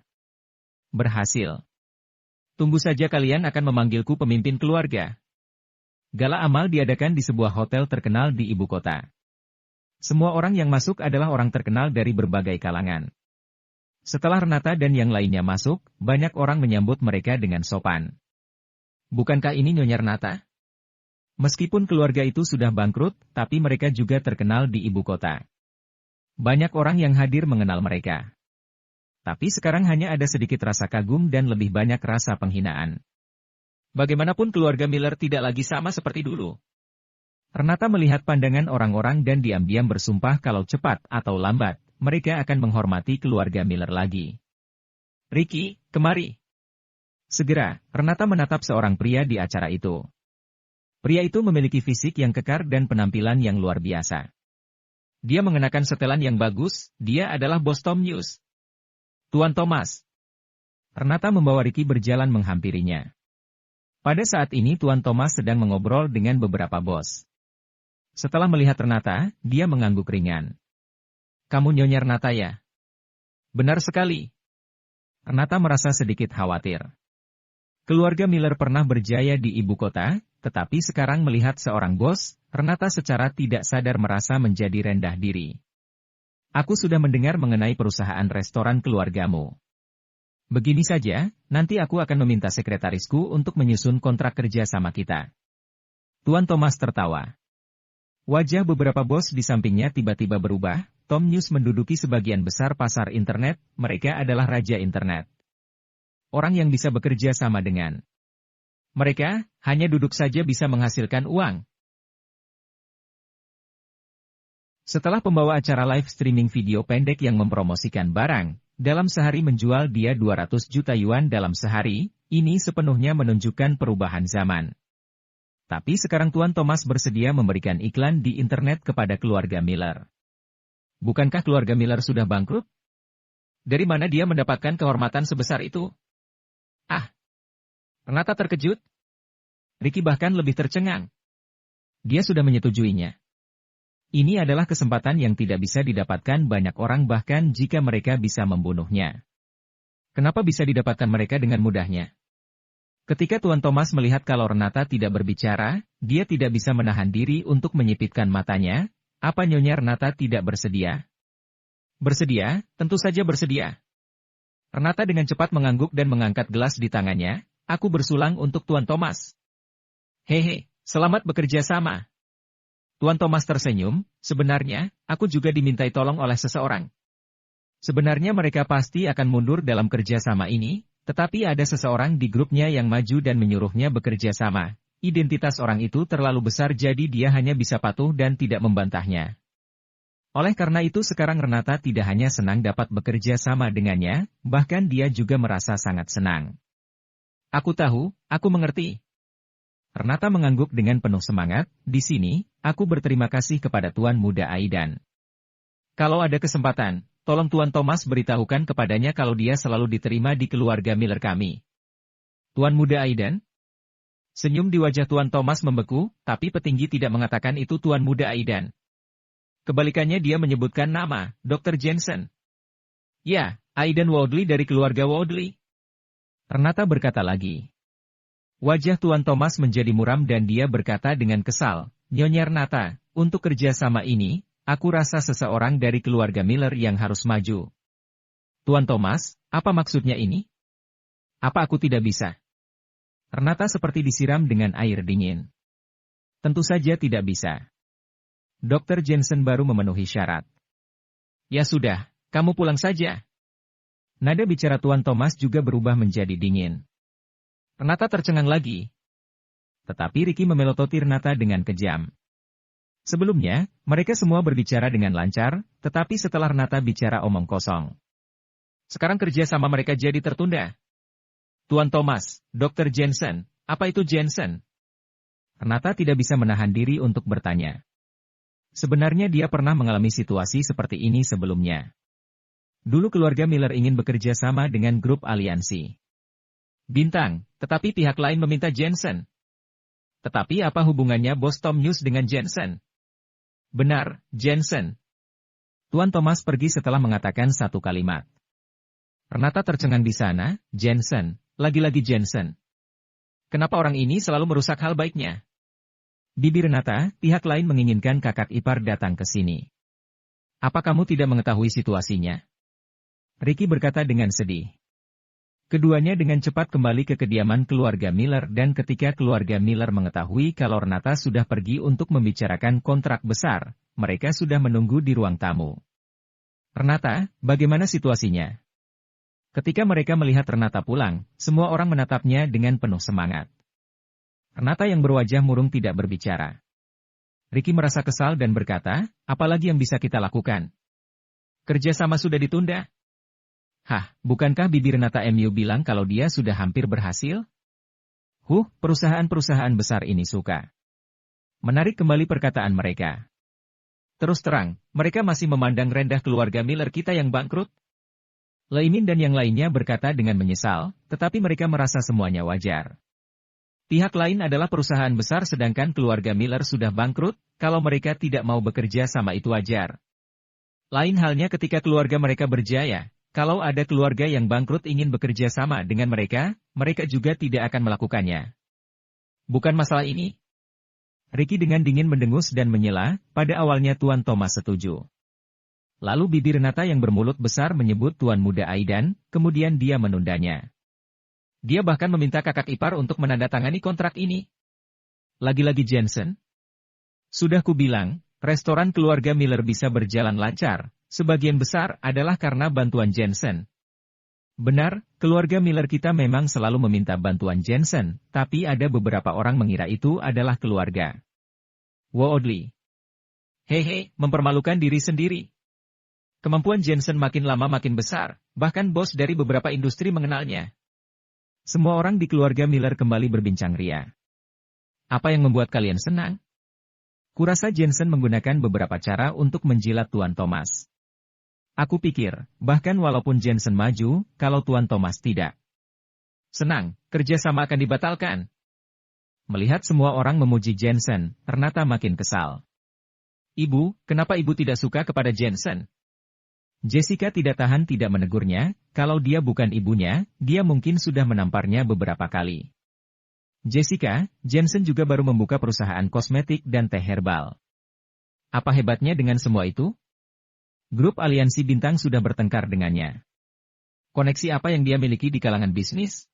berhasil. Tunggu saja kalian akan memanggilku pemimpin keluarga. Gala amal diadakan di sebuah hotel terkenal di ibu kota. Semua orang yang masuk adalah orang terkenal dari berbagai kalangan. Setelah Renata dan yang lainnya masuk, banyak orang menyambut mereka dengan sopan. Bukankah ini Nyonya Renata? Meskipun keluarga itu sudah bangkrut, tapi mereka juga terkenal di ibu kota. Banyak orang yang hadir mengenal mereka. Tapi sekarang hanya ada sedikit rasa kagum dan lebih banyak rasa penghinaan. Bagaimanapun keluarga Miller tidak lagi sama seperti dulu. Renata melihat pandangan orang-orang dan diam-diam bersumpah kalau cepat atau lambat, mereka akan menghormati keluarga Miller lagi. Ricky, kemari. Segera, Renata menatap seorang pria di acara itu. Pria itu memiliki fisik yang kekar dan penampilan yang luar biasa. Dia mengenakan setelan yang bagus, dia adalah bos Tom News. Tuan Thomas. Renata membawa Ricky berjalan menghampirinya. Pada saat ini Tuan Thomas sedang mengobrol dengan beberapa bos. Setelah melihat Renata, dia mengangguk ringan. Kamu Nyonya Renata ya? Benar sekali. Renata merasa sedikit khawatir. Keluarga Miller pernah berjaya di ibu kota, tetapi sekarang melihat seorang bos, Renata secara tidak sadar merasa menjadi rendah diri. Aku sudah mendengar mengenai perusahaan restoran keluargamu. Begini saja, nanti aku akan meminta sekretarisku untuk menyusun kontrak kerja sama kita. Tuan Thomas tertawa. Wajah beberapa bos di sampingnya tiba-tiba berubah. Tom News menduduki sebagian besar pasar internet, mereka adalah raja internet. Orang yang bisa bekerja sama dengan mereka, hanya duduk saja bisa menghasilkan uang. Setelah pembawa acara live streaming video pendek yang mempromosikan barang, dalam sehari menjual dia 200 juta yuan dalam sehari, ini sepenuhnya menunjukkan perubahan zaman. Tapi sekarang Tuan Thomas bersedia memberikan iklan di internet kepada keluarga Miller. Bukankah keluarga Miller sudah bangkrut? Dari mana dia mendapatkan kehormatan sebesar itu? Ah! Renata terkejut. Ricky bahkan lebih tercengang. Dia sudah menyetujuinya. Ini adalah kesempatan yang tidak bisa didapatkan banyak orang bahkan jika mereka bisa membunuhnya. Kenapa bisa didapatkan mereka dengan mudahnya? Ketika Tuan Thomas melihat kalau Renata tidak berbicara, dia tidak bisa menahan diri untuk menyipitkan matanya. Apa Nyonya Renata tidak bersedia? Bersedia, tentu saja bersedia. Renata dengan cepat mengangguk dan mengangkat gelas di tangannya. Aku bersulang untuk Tuan Thomas. Hehe, selamat bekerja sama. Tuan Thomas tersenyum, sebenarnya, aku juga dimintai tolong oleh seseorang. Sebenarnya mereka pasti akan mundur dalam kerjasama ini, tetapi ada seseorang di grupnya yang maju dan menyuruhnya bekerja sama. Identitas orang itu terlalu besar jadi dia hanya bisa patuh dan tidak membantahnya. Oleh karena itu sekarang Renata tidak hanya senang dapat bekerja sama dengannya, bahkan dia juga merasa sangat senang. Aku tahu, aku mengerti. Renata mengangguk dengan penuh semangat, di sini, aku berterima kasih kepada Tuan Muda Aidan. Kalau ada kesempatan, tolong Tuan Thomas beritahukan kepadanya kalau dia selalu diterima di keluarga Miller kami. Tuan Muda Aidan? Senyum di wajah Tuan Thomas membeku, tapi petinggi tidak mengatakan itu Tuan Muda Aidan. Kebalikannya dia menyebutkan nama, Dr. Jensen. Ya, Aidan Woodley dari keluarga Woodley. Renata berkata lagi. Wajah Tuan Thomas menjadi muram dan dia berkata dengan kesal, Nyonya Renata, untuk kerjasama ini, aku rasa seseorang dari keluarga Miller yang harus maju. Tuan Thomas, apa maksudnya ini? Apa aku tidak bisa? Renata seperti disiram dengan air dingin. Tentu saja tidak bisa. Dr. Jensen baru memenuhi syarat. Ya sudah, kamu pulang saja. Nada bicara Tuan Thomas juga berubah menjadi dingin. Renata tercengang lagi. Tetapi Ricky memelototi Renata dengan kejam. Sebelumnya, mereka semua berbicara dengan lancar, tetapi setelah Renata bicara omong kosong. Sekarang kerja sama mereka jadi tertunda. Tuan Thomas, Dr. Jensen, apa itu Jensen? Renata tidak bisa menahan diri untuk bertanya. Sebenarnya dia pernah mengalami situasi seperti ini sebelumnya. Dulu keluarga Miller ingin bekerja sama dengan grup aliansi Bintang, tetapi pihak lain meminta Jensen. Tetapi apa hubungannya bos Tom News dengan Jensen? Benar, Jensen. Tuan Thomas pergi setelah mengatakan satu kalimat. Renata tercengang di sana. Jensen, lagi-lagi Jensen. Kenapa orang ini selalu merusak hal baiknya? Bibi Renata, pihak lain menginginkan kakak ipar datang ke sini. Apa kamu tidak mengetahui situasinya? Ricky berkata dengan sedih. Keduanya dengan cepat kembali ke kediaman keluarga Miller dan ketika keluarga Miller mengetahui kalau Renata sudah pergi untuk membicarakan kontrak besar, mereka sudah menunggu di ruang tamu. Renata, bagaimana situasinya? Ketika mereka melihat Renata pulang, semua orang menatapnya dengan penuh semangat. Renata yang berwajah murung tidak berbicara. Ricky merasa kesal dan berkata, apalagi yang bisa kita lakukan? Kerjasama sudah ditunda. Hah, bukankah Bibi Renata MU bilang kalau dia sudah hampir berhasil? Perusahaan-perusahaan besar ini suka menarik kembali perkataan mereka. Terus terang, mereka masih memandang rendah keluarga Miller kita yang bangkrut. Leimin dan yang lainnya berkata dengan menyesal, tetapi mereka merasa semuanya wajar. Pihak lain adalah perusahaan besar sedangkan keluarga Miller sudah bangkrut, kalau mereka tidak mau bekerja sama itu wajar. Lain halnya ketika keluarga mereka berjaya, kalau ada keluarga yang bangkrut ingin bekerja sama dengan mereka, mereka juga tidak akan melakukannya. Bukan masalah ini. Ricky dengan dingin mendengus dan menyela, pada awalnya Tuan Thomas setuju. Lalu Bibi Renata yang bermulut besar menyebut Tuan Muda Aidan, kemudian dia menundanya. Dia bahkan meminta kakak ipar untuk menandatangani kontrak ini. Lagi-lagi Jensen? Sudah kubilang, restoran keluarga Miller bisa berjalan lancar, sebagian besar adalah karena bantuan Jensen. Benar, keluarga Miller kita memang selalu meminta bantuan Jensen, tapi ada beberapa orang mengira itu adalah keluarga Woodley. Hehe, mempermalukan diri sendiri. Kemampuan Jensen makin lama makin besar, bahkan bos dari beberapa industri mengenalnya. Semua orang di keluarga Miller kembali berbincang ria. Apa yang membuat kalian senang? Kurasa Jensen menggunakan beberapa cara untuk menjilat Tuan Thomas. Aku pikir, bahkan walaupun Jensen maju, kalau Tuan Thomas tidak senang, kerjasama akan dibatalkan. Melihat semua orang memuji Jensen, Renata makin kesal. Ibu, kenapa ibu tidak suka kepada Jensen? Jessica tidak tahan tidak menegurnya, kalau dia bukan ibunya, dia mungkin sudah menamparnya beberapa kali. Jessica, Jensen juga baru membuka perusahaan kosmetik dan teh herbal. Apa hebatnya dengan semua itu? Grup Aliansi Bintang sudah bertengkar dengannya. Koneksi apa yang dia miliki di kalangan bisnis?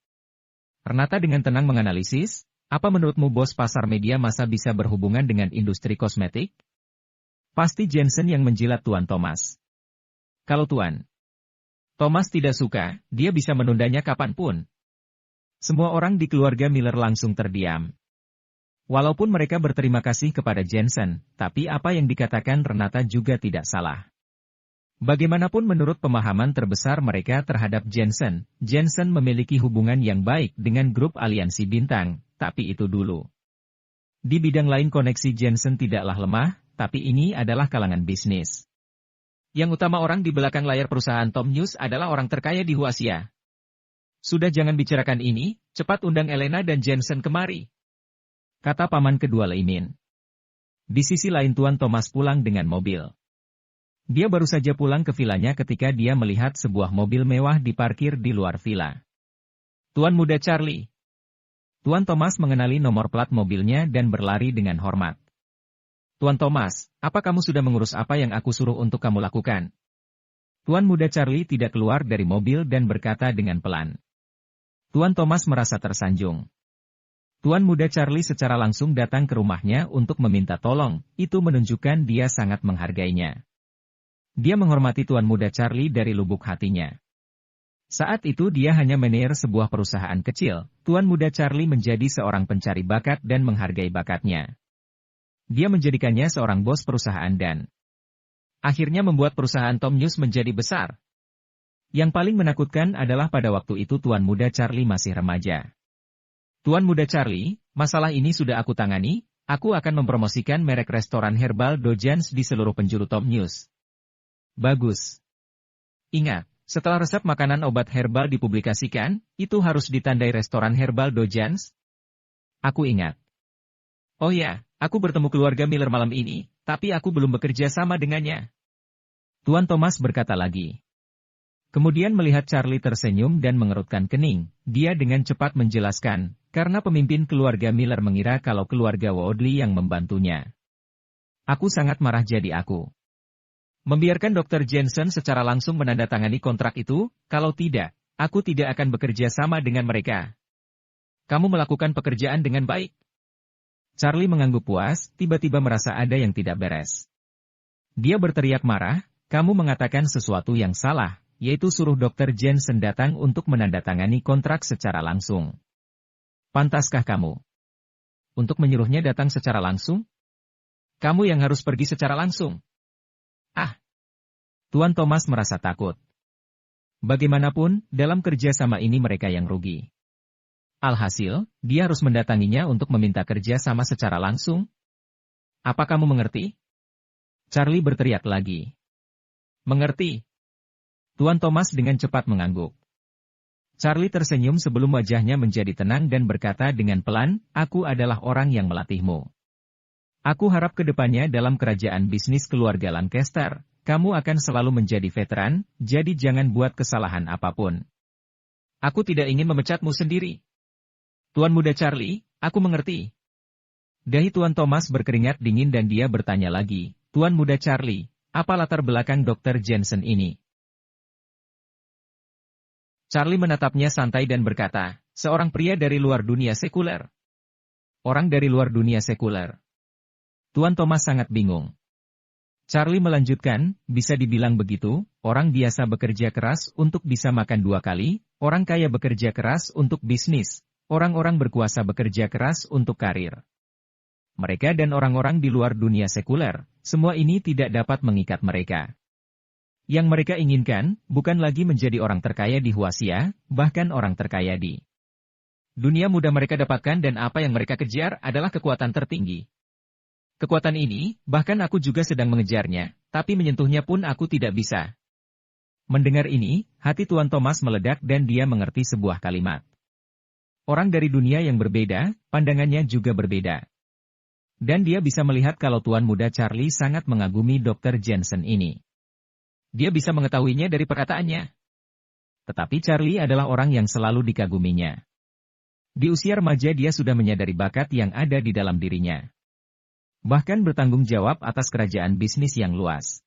Renata dengan tenang menganalisis, apa menurutmu bos pasar media masa bisa berhubungan dengan industri kosmetik? Pasti Jensen yang menjilat Tuan Thomas. Kalau Tuan Thomas tidak suka, dia bisa menundanya kapanpun. Semua orang di keluarga Miller langsung terdiam. Walaupun mereka berterima kasih kepada Jensen, tapi apa yang dikatakan Renata juga tidak salah. Bagaimanapun menurut pemahaman terbesar mereka terhadap Jensen, Jensen memiliki hubungan yang baik dengan grup Aliansi Bintang, tapi itu dulu. Di bidang lain koneksi Jensen tidaklah lemah, tapi ini adalah kalangan bisnis. Yang utama orang di belakang layar perusahaan Tom News adalah orang terkaya di Huasia. Sudah jangan bicarakan ini, cepat undang Elena dan Jensen kemari. Kata paman kedua Leimin. Di sisi lain Tuan Thomas pulang dengan mobil. Dia baru saja pulang ke vilanya ketika dia melihat sebuah mobil mewah diparkir di luar villa. Tuan Muda Charlie. Tuan Thomas mengenali nomor plat mobilnya dan berlari dengan hormat. Tuan Thomas, apa kamu sudah mengurus apa yang aku suruh untuk kamu lakukan? Tuan Muda Charlie tidak keluar dari mobil dan berkata dengan pelan. Tuan Thomas merasa tersanjung. Tuan Muda Charlie secara langsung datang ke rumahnya untuk meminta tolong, itu menunjukkan dia sangat menghargainya. Dia menghormati Tuan Muda Charlie dari lubuk hatinya. Saat itu dia hanya manajer sebuah perusahaan kecil, Tuan Muda Charlie menjadi seorang pencari bakat dan menghargai bakatnya. Dia menjadikannya seorang bos perusahaan dan akhirnya membuat perusahaan Tom News menjadi besar. Yang paling menakutkan adalah pada waktu itu Tuan Muda Charlie masih remaja. Tuan Muda Charlie, masalah ini sudah aku tangani, aku akan mempromosikan merek restoran herbal Dojans di seluruh penjuru Tom News. Bagus. Ingat, setelah resep makanan obat herbal dipublikasikan, itu harus ditandai restoran herbal Dojans. Aku ingat. Oh ya, aku bertemu keluarga Miller malam ini, tapi aku belum bekerja sama dengannya. Tuan Thomas berkata lagi. Kemudian melihat Charlie tersenyum dan mengerutkan kening, dia dengan cepat menjelaskan, karena pemimpin keluarga Miller mengira kalau keluarga Woodley yang membantunya. Aku sangat marah jadi aku membiarkan Dr. Jensen secara langsung menandatangani kontrak itu, kalau tidak, aku tidak akan bekerja sama dengan mereka. Kamu melakukan pekerjaan dengan baik. Charlie mengangguk puas, tiba-tiba merasa ada yang tidak beres. Dia berteriak marah, kamu mengatakan sesuatu yang salah, yaitu suruh Dr. Jensen datang untuk menandatangani kontrak secara langsung. Pantaskah kamu untuk menyuruhnya datang secara langsung? Kamu yang harus pergi secara langsung. Ah! Tuan Thomas merasa takut. Bagaimanapun, dalam kerjasama ini mereka yang rugi. Alhasil, dia harus mendatanginya untuk meminta kerja sama secara langsung. Apa kamu mengerti? Charlie berteriak lagi. Mengerti? Tuan Thomas dengan cepat mengangguk. Charlie tersenyum sebelum wajahnya menjadi tenang dan berkata dengan pelan, aku adalah orang yang melatihmu. Aku harap ke depannya dalam kerajaan bisnis keluarga Lancaster, kamu akan selalu menjadi veteran, jadi jangan buat kesalahan apapun. Aku tidak ingin memecatmu sendiri. Tuan muda Charlie, aku mengerti. Dahi Tuan Thomas berkeringat dingin dan dia bertanya lagi, Tuan muda Charlie, apa latar belakang Dr. Jensen ini? Charlie menatapnya santai dan berkata, seorang pria dari luar dunia sekuler. Orang dari luar dunia sekuler. Tuan Thomas sangat bingung. Charlie melanjutkan, bisa dibilang begitu, orang biasa bekerja keras untuk bisa makan 2 kali, orang kaya bekerja keras untuk bisnis, orang-orang berkuasa bekerja keras untuk karir. Mereka dan orang-orang di luar dunia sekuler, semua ini tidak dapat mengikat mereka. Yang mereka inginkan, bukan lagi menjadi orang terkaya di Huasia, bahkan orang terkaya di dunia muda mereka dapatkan dan apa yang mereka kejar adalah kekuatan tertinggi. Kekuatan ini, bahkan aku juga sedang mengejarnya, tapi menyentuhnya pun aku tidak bisa. Mendengar ini, hati Tuan Thomas meledak dan dia mengerti sebuah kalimat. Orang dari dunia yang berbeda, pandangannya juga berbeda. Dan dia bisa melihat kalau Tuan muda Charlie sangat mengagumi Dr. Jensen ini. Dia bisa mengetahuinya dari perkataannya. Tetapi Charlie adalah orang yang selalu dikaguminya. Di usia remaja dia sudah menyadari bakat yang ada di dalam dirinya. Bahkan bertanggung jawab atas kerajaan bisnis yang luas.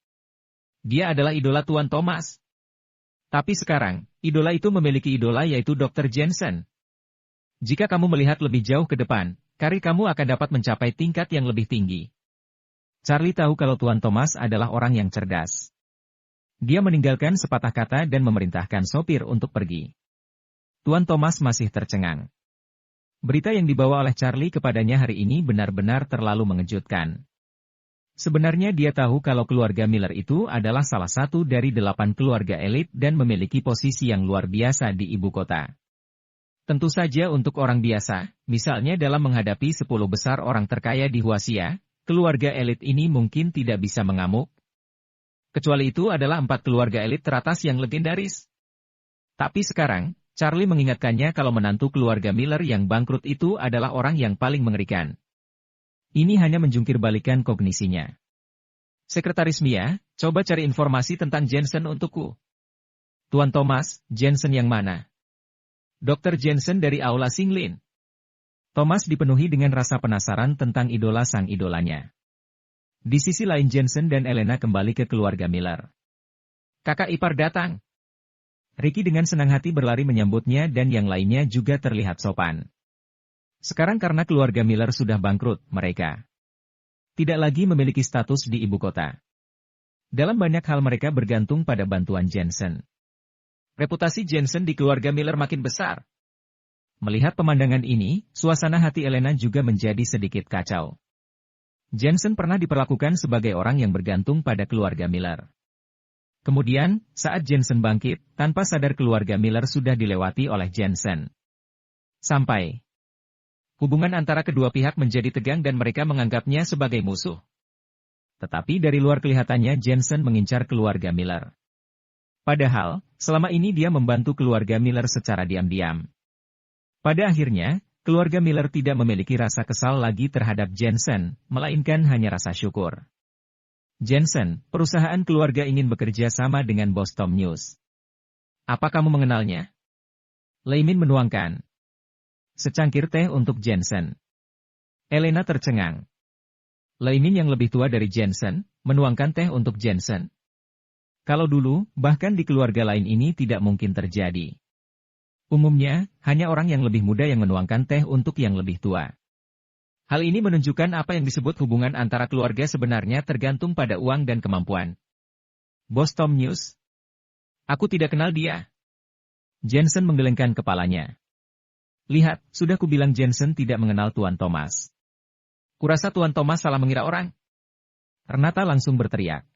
Dia adalah idola Tuan Thomas. Tapi sekarang, idola itu memiliki idola yaitu Dr. Jensen. Jika kamu melihat lebih jauh ke depan, karir kamu akan dapat mencapai tingkat yang lebih tinggi. Charlie tahu kalau Tuan Thomas adalah orang yang cerdas. Dia meninggalkan sepatah kata dan memerintahkan sopir untuk pergi. Tuan Thomas masih tercengang. Berita yang dibawa oleh Charlie kepadanya hari ini benar-benar terlalu mengejutkan. Sebenarnya dia tahu kalau keluarga Miller itu adalah salah satu dari 8 keluarga elit dan memiliki posisi yang luar biasa di ibu kota. Tentu saja untuk orang biasa, misalnya dalam menghadapi 10 besar orang terkaya di Huasia, keluarga elit ini mungkin tidak bisa mengamuk. Kecuali itu adalah 4 keluarga elit teratas yang legendaris. Tapi sekarang, Charlie mengingatkannya kalau menantu keluarga Miller yang bangkrut itu adalah orang yang paling mengerikan. Ini hanya menjungkir balikan kognisinya. Sekretaris Mia, coba cari informasi tentang Jensen untukku. Tuan Thomas, Jensen yang mana? Dr. Jensen dari Aula Singlin. Thomas dipenuhi dengan rasa penasaran tentang idola sang idolanya. Di sisi lain Jensen dan Elena kembali ke keluarga Miller. Kakak ipar datang. Ricky dengan senang hati berlari menyambutnya dan yang lainnya juga terlihat sopan. Sekarang karena keluarga Miller sudah bangkrut, mereka tidak lagi memiliki status di ibu kota. Dalam banyak hal mereka bergantung pada bantuan Jensen. Reputasi Jensen di keluarga Miller makin besar. Melihat pemandangan ini, suasana hati Elena juga menjadi sedikit kacau. Jensen pernah diperlakukan sebagai orang yang bergantung pada keluarga Miller. Kemudian, saat Jensen bangkit, tanpa sadar keluarga Miller sudah dilewati oleh Jensen. Sampai hubungan antara kedua pihak menjadi tegang dan mereka menganggapnya sebagai musuh. Tetapi dari luar kelihatannya Jensen mengincar keluarga Miller. Padahal, selama ini dia membantu keluarga Miller secara diam-diam. Pada akhirnya, keluarga Miller tidak memiliki rasa kesal lagi terhadap Jensen, melainkan hanya rasa syukur. Jensen, perusahaan keluarga ingin bekerja sama dengan bos Tom News. Apa kamu mengenalnya? Leimin menuangkan secangkir teh untuk Jensen. Elena tercengang. Leimin yang lebih tua dari Jensen, menuangkan teh untuk Jensen. Kalau dulu, bahkan di keluarga lain ini tidak mungkin terjadi. Umumnya, hanya orang yang lebih muda yang menuangkan teh untuk yang lebih tua. Hal ini menunjukkan apa yang disebut hubungan antara keluarga sebenarnya tergantung pada uang dan kemampuan. Bos Tom News? Aku tidak kenal dia. Jensen menggelengkan kepalanya. Lihat, sudah kubilang Jensen tidak mengenal Tuan Thomas. Kurasa Tuan Thomas salah mengira orang. Renata langsung berteriak.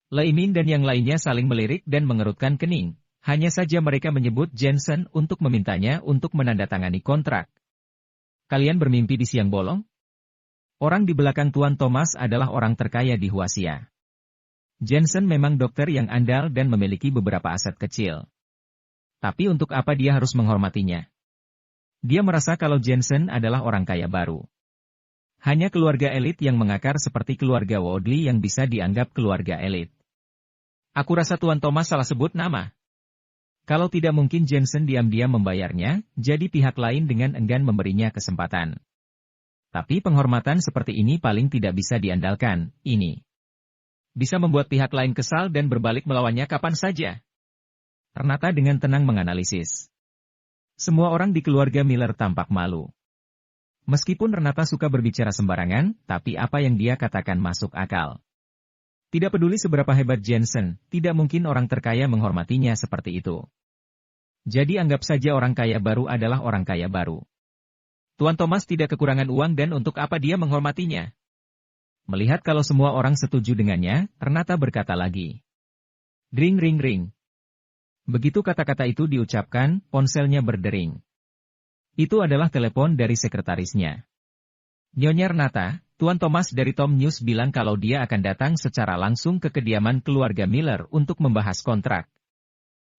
Leimin dan yang lainnya saling melirik dan mengerutkan kening. Hanya saja mereka menyebut Jensen untuk memintanya untuk menandatangani kontrak. Kalian bermimpi di siang bolong? Orang di belakang Tuan Thomas adalah orang terkaya di Huasia. Jensen memang dokter yang andal dan memiliki beberapa aset kecil. Tapi untuk apa dia harus menghormatinya? Dia merasa kalau Jensen adalah orang kaya baru. Hanya keluarga elit yang mengakar seperti keluarga Woodley yang bisa dianggap keluarga elit. Aku rasa Tuan Thomas salah sebut nama. Kalau tidak mungkin Jensen diam-diam membayarnya, jadi pihak lain dengan enggan memberinya kesempatan. Tapi penghormatan seperti ini paling tidak bisa diandalkan, ini bisa membuat pihak lain kesal dan berbalik melawannya kapan saja. Renata dengan tenang menganalisis. Semua orang di keluarga Miller tampak malu. Meskipun Renata suka berbicara sembarangan, tapi apa yang dia katakan masuk akal. Tidak peduli seberapa hebat Jensen, tidak mungkin orang terkaya menghormatinya seperti itu. Jadi anggap saja orang kaya baru adalah orang kaya baru. Tuan Thomas tidak kekurangan uang dan untuk apa dia menghormatinya? Melihat kalau semua orang setuju dengannya, Renata berkata lagi. Ring ring ring. Begitu kata-kata itu diucapkan, ponselnya berdering. Itu adalah telepon dari sekretarisnya. Nyonya Renata, Tuan Thomas dari Tom News bilang kalau dia akan datang secara langsung ke kediaman keluarga Miller untuk membahas kontrak.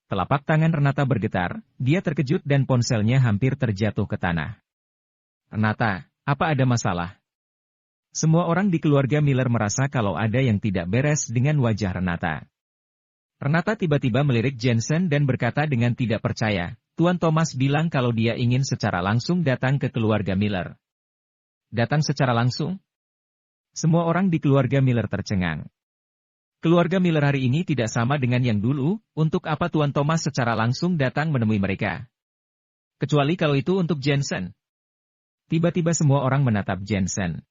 Telapak tangan Renata bergetar, dia terkejut dan ponselnya hampir terjatuh ke tanah. Renata, apa ada masalah? Semua orang di keluarga Miller merasa kalau ada yang tidak beres dengan wajah Renata. Renata tiba-tiba melirik Jensen dan berkata dengan tidak percaya, Tuan Thomas bilang kalau dia ingin secara langsung datang ke keluarga Miller. Datang secara langsung? Semua orang di keluarga Miller tercengang. Keluarga Miller hari ini tidak sama dengan yang dulu, untuk apa Tuan Thomas secara langsung datang menemui mereka? Kecuali kalau itu untuk Jensen. Tiba-tiba semua orang menatap Jensen.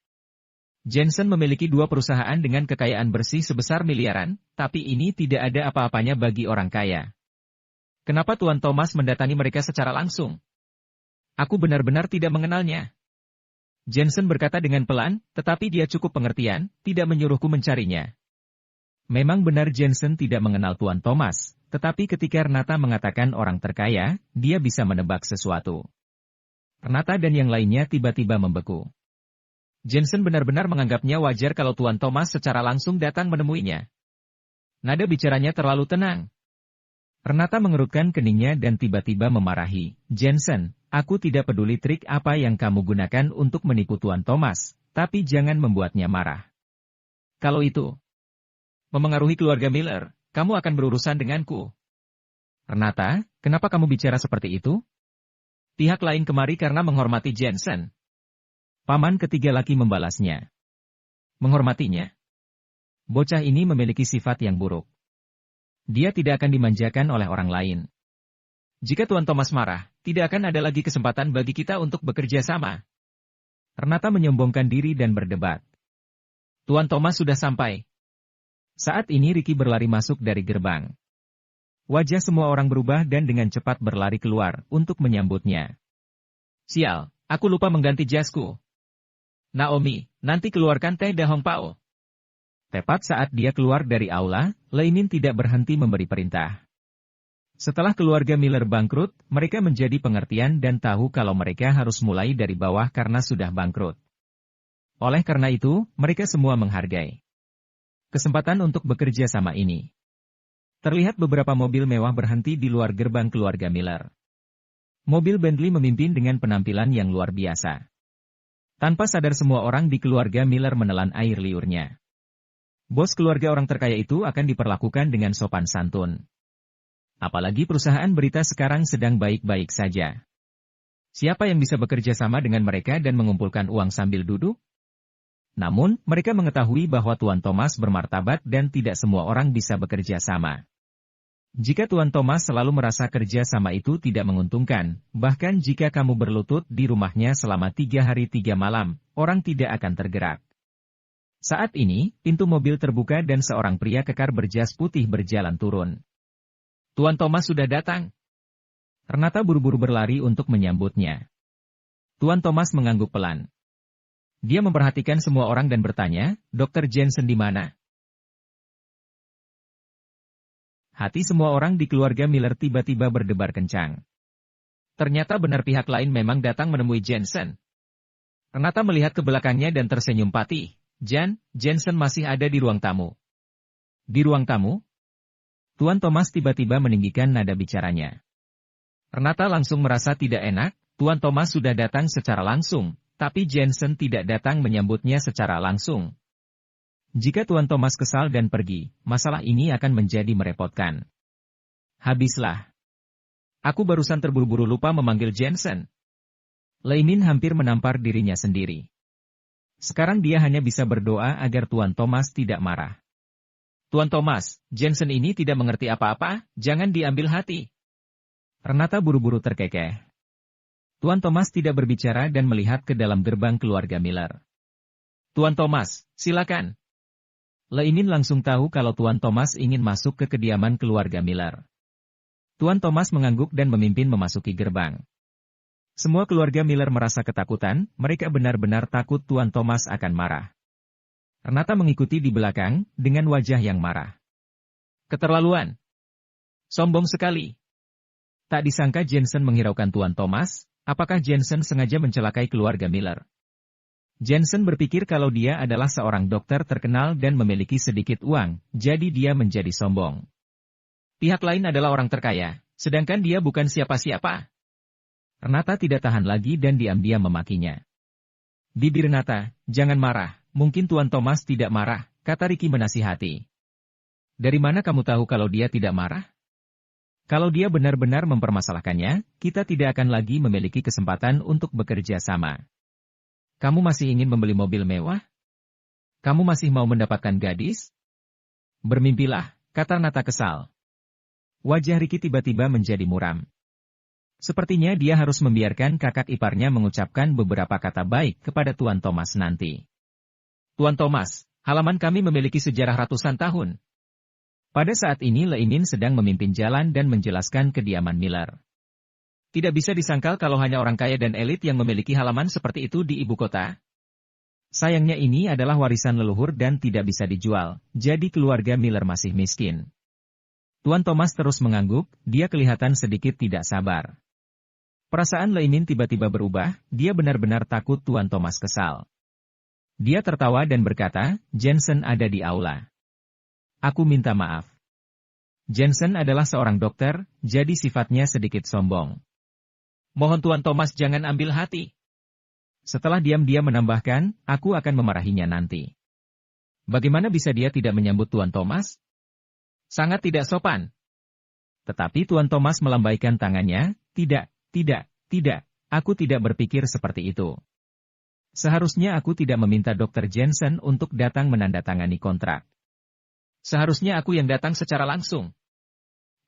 Jensen memiliki 2 perusahaan dengan kekayaan bersih sebesar miliaran, tapi ini tidak ada apa-apanya bagi orang kaya. Kenapa Tuan Thomas mendatangi mereka secara langsung? Aku benar-benar tidak mengenalnya. Jensen berkata dengan pelan, tetapi dia cukup pengertian, tidak menyuruhku mencarinya. Memang benar Jensen tidak mengenal Tuan Thomas, tetapi ketika Renata mengatakan orang terkaya, dia bisa menebak sesuatu. Renata dan yang lainnya tiba-tiba membeku. Jensen benar-benar menganggapnya wajar kalau Tuan Thomas secara langsung datang menemuinya. Nada bicaranya terlalu tenang. Renata mengerutkan keningnya dan tiba-tiba memarahi, Jensen, aku tidak peduli trik apa yang kamu gunakan untuk menipu Tuan Thomas, tapi jangan membuatnya marah. Kalau itu memengaruhi keluarga Miller, kamu akan berurusan denganku. Renata, kenapa kamu bicara seperti itu? Pihak lain kemari karena menghormati Jensen. Paman ketiga laki membalasnya. Menghormatinya. Bocah ini memiliki sifat yang buruk. Dia tidak akan dimanjakan oleh orang lain. Jika Tuan Thomas marah, tidak akan ada lagi kesempatan bagi kita untuk bekerja sama. Renata menyombongkan diri dan berdebat. Tuan Thomas sudah sampai. Saat ini Ricky berlari masuk dari gerbang. Wajah semua orang berubah dan dengan cepat berlari keluar untuk menyambutnya. Sial, aku lupa mengganti jasku. Naomi, nanti keluarkan teh dah Hong Pao. Tepat saat dia keluar dari aula, Leimin tidak berhenti memberi perintah. Setelah keluarga Miller bangkrut, mereka menjadi pengertian dan tahu kalau mereka harus mulai dari bawah karena sudah bangkrut. Oleh karena itu, mereka semua menghargai kesempatan untuk bekerja sama ini. Terlihat beberapa mobil mewah berhenti di luar gerbang keluarga Miller. Mobil Bentley memimpin dengan penampilan yang luar biasa. Tanpa sadar semua orang di keluarga Miller menelan air liurnya. Bos keluarga orang terkaya itu akan diperlakukan dengan sopan santun. Apalagi perusahaan berita sekarang sedang baik-baik saja. Siapa yang bisa bekerja sama dengan mereka dan mengumpulkan uang sambil duduk? Namun, mereka mengetahui bahwa Tuan Thomas bermartabat dan tidak semua orang bisa bekerja sama. Jika Tuan Thomas selalu merasa kerja sama itu tidak menguntungkan, bahkan jika kamu berlutut di rumahnya selama 3 hari 3 malam, orang tidak akan tergerak. Saat ini, pintu mobil terbuka dan seorang pria kekar berjas putih berjalan turun. Tuan Thomas sudah datang. Renata buru-buru berlari untuk menyambutnya. Tuan Thomas mengangguk pelan. Dia memperhatikan semua orang dan bertanya, Dr. Jensen di mana? Hati semua orang di keluarga Miller tiba-tiba berdebar kencang. Ternyata benar pihak lain memang datang menemui Jensen. Renata melihat ke belakangnya dan tersenyum patih. Jensen masih ada di ruang tamu. Di ruang tamu? Tuan Thomas tiba-tiba meninggikan nada bicaranya. Renata langsung merasa tidak enak, Tuan Thomas sudah datang secara langsung. Tapi Jensen tidak datang menyambutnya secara langsung. Jika Tuan Thomas kesal dan pergi, masalah ini akan menjadi merepotkan. Habislah. Aku barusan terburu-buru lupa memanggil Jensen. Lei Min hampir menampar dirinya sendiri. Sekarang dia hanya bisa berdoa agar Tuan Thomas tidak marah. Tuan Thomas, Jensen ini tidak mengerti apa-apa, jangan diambil hati. Renata buru-buru terkekeh. Tuan Thomas tidak berbicara dan melihat ke dalam gerbang keluarga Miller. Tuan Thomas, silakan. Lei Min langsung tahu kalau Tuan Thomas ingin masuk ke kediaman keluarga Miller. Tuan Thomas mengangguk dan memimpin memasuki gerbang. Semua keluarga Miller merasa ketakutan, mereka benar-benar takut Tuan Thomas akan marah. Renata mengikuti di belakang, dengan wajah yang marah. Keterlaluan. Sombong sekali. Tak disangka Jensen menghiraukan Tuan Thomas. Apakah Jensen sengaja mencelakai keluarga Miller? Jensen berpikir kalau dia adalah seorang dokter terkenal dan memiliki sedikit uang, jadi dia menjadi sombong. Pihak lain adalah orang terkaya, sedangkan dia bukan siapa-siapa. Renata tidak tahan lagi dan diam-diam memakinya. Bibi Renata, jangan marah, mungkin Tuan Thomas tidak marah, kata Ricky menasihati. Dari mana kamu tahu kalau dia tidak marah? Kalau dia benar-benar mempermasalahkannya, kita tidak akan lagi memiliki kesempatan untuk bekerja sama. Kamu masih ingin membeli mobil mewah? Kamu masih mau mendapatkan gadis? Bermimpilah, kata Renata kesal. Wajah Ricky tiba-tiba menjadi muram. Sepertinya dia harus membiarkan kakak iparnya mengucapkan beberapa kata baik kepada Tuan Thomas nanti. Tuan Thomas, halaman kami memiliki sejarah ratusan tahun. Pada saat ini Lei Min sedang memimpin jalan dan menjelaskan kediaman Miller. Tidak bisa disangkal kalau hanya orang kaya dan elit yang memiliki halaman seperti itu di ibu kota. Sayangnya ini adalah warisan leluhur dan tidak bisa dijual, jadi keluarga Miller masih miskin. Tuan Thomas terus mengangguk, dia kelihatan sedikit tidak sabar. Perasaan Lei Min tiba-tiba berubah, dia benar-benar takut Tuan Thomas kesal. Dia tertawa dan berkata, Jensen ada di aula. Aku minta maaf. Jensen adalah seorang dokter, jadi sifatnya sedikit sombong. Mohon Tuan Thomas jangan ambil hati. Setelah diam-diam menambahkan, aku akan memarahinya nanti. Bagaimana bisa dia tidak menyambut Tuan Thomas? Sangat tidak sopan. Tetapi Tuan Thomas melambaikan tangannya, tidak, aku tidak berpikir seperti itu. Seharusnya aku tidak meminta Dr. Jensen untuk datang menandatangani kontrak. Seharusnya aku yang datang secara langsung.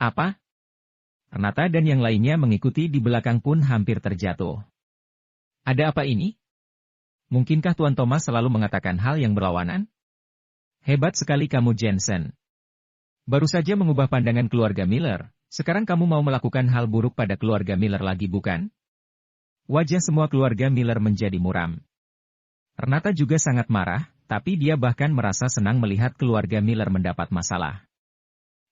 Apa? Renata dan yang lainnya mengikuti di belakang pun hampir terjatuh. Ada apa ini? Mungkinkah Tuan Thomas selalu mengatakan hal yang berlawanan? Hebat sekali kamu Jensen. Baru saja mengubah pandangan keluarga Miller, sekarang kamu mau melakukan hal buruk pada keluarga Miller lagi bukan? Wajah semua keluarga Miller menjadi muram. Renata juga sangat marah, tapi dia bahkan merasa senang melihat keluarga Miller mendapat masalah.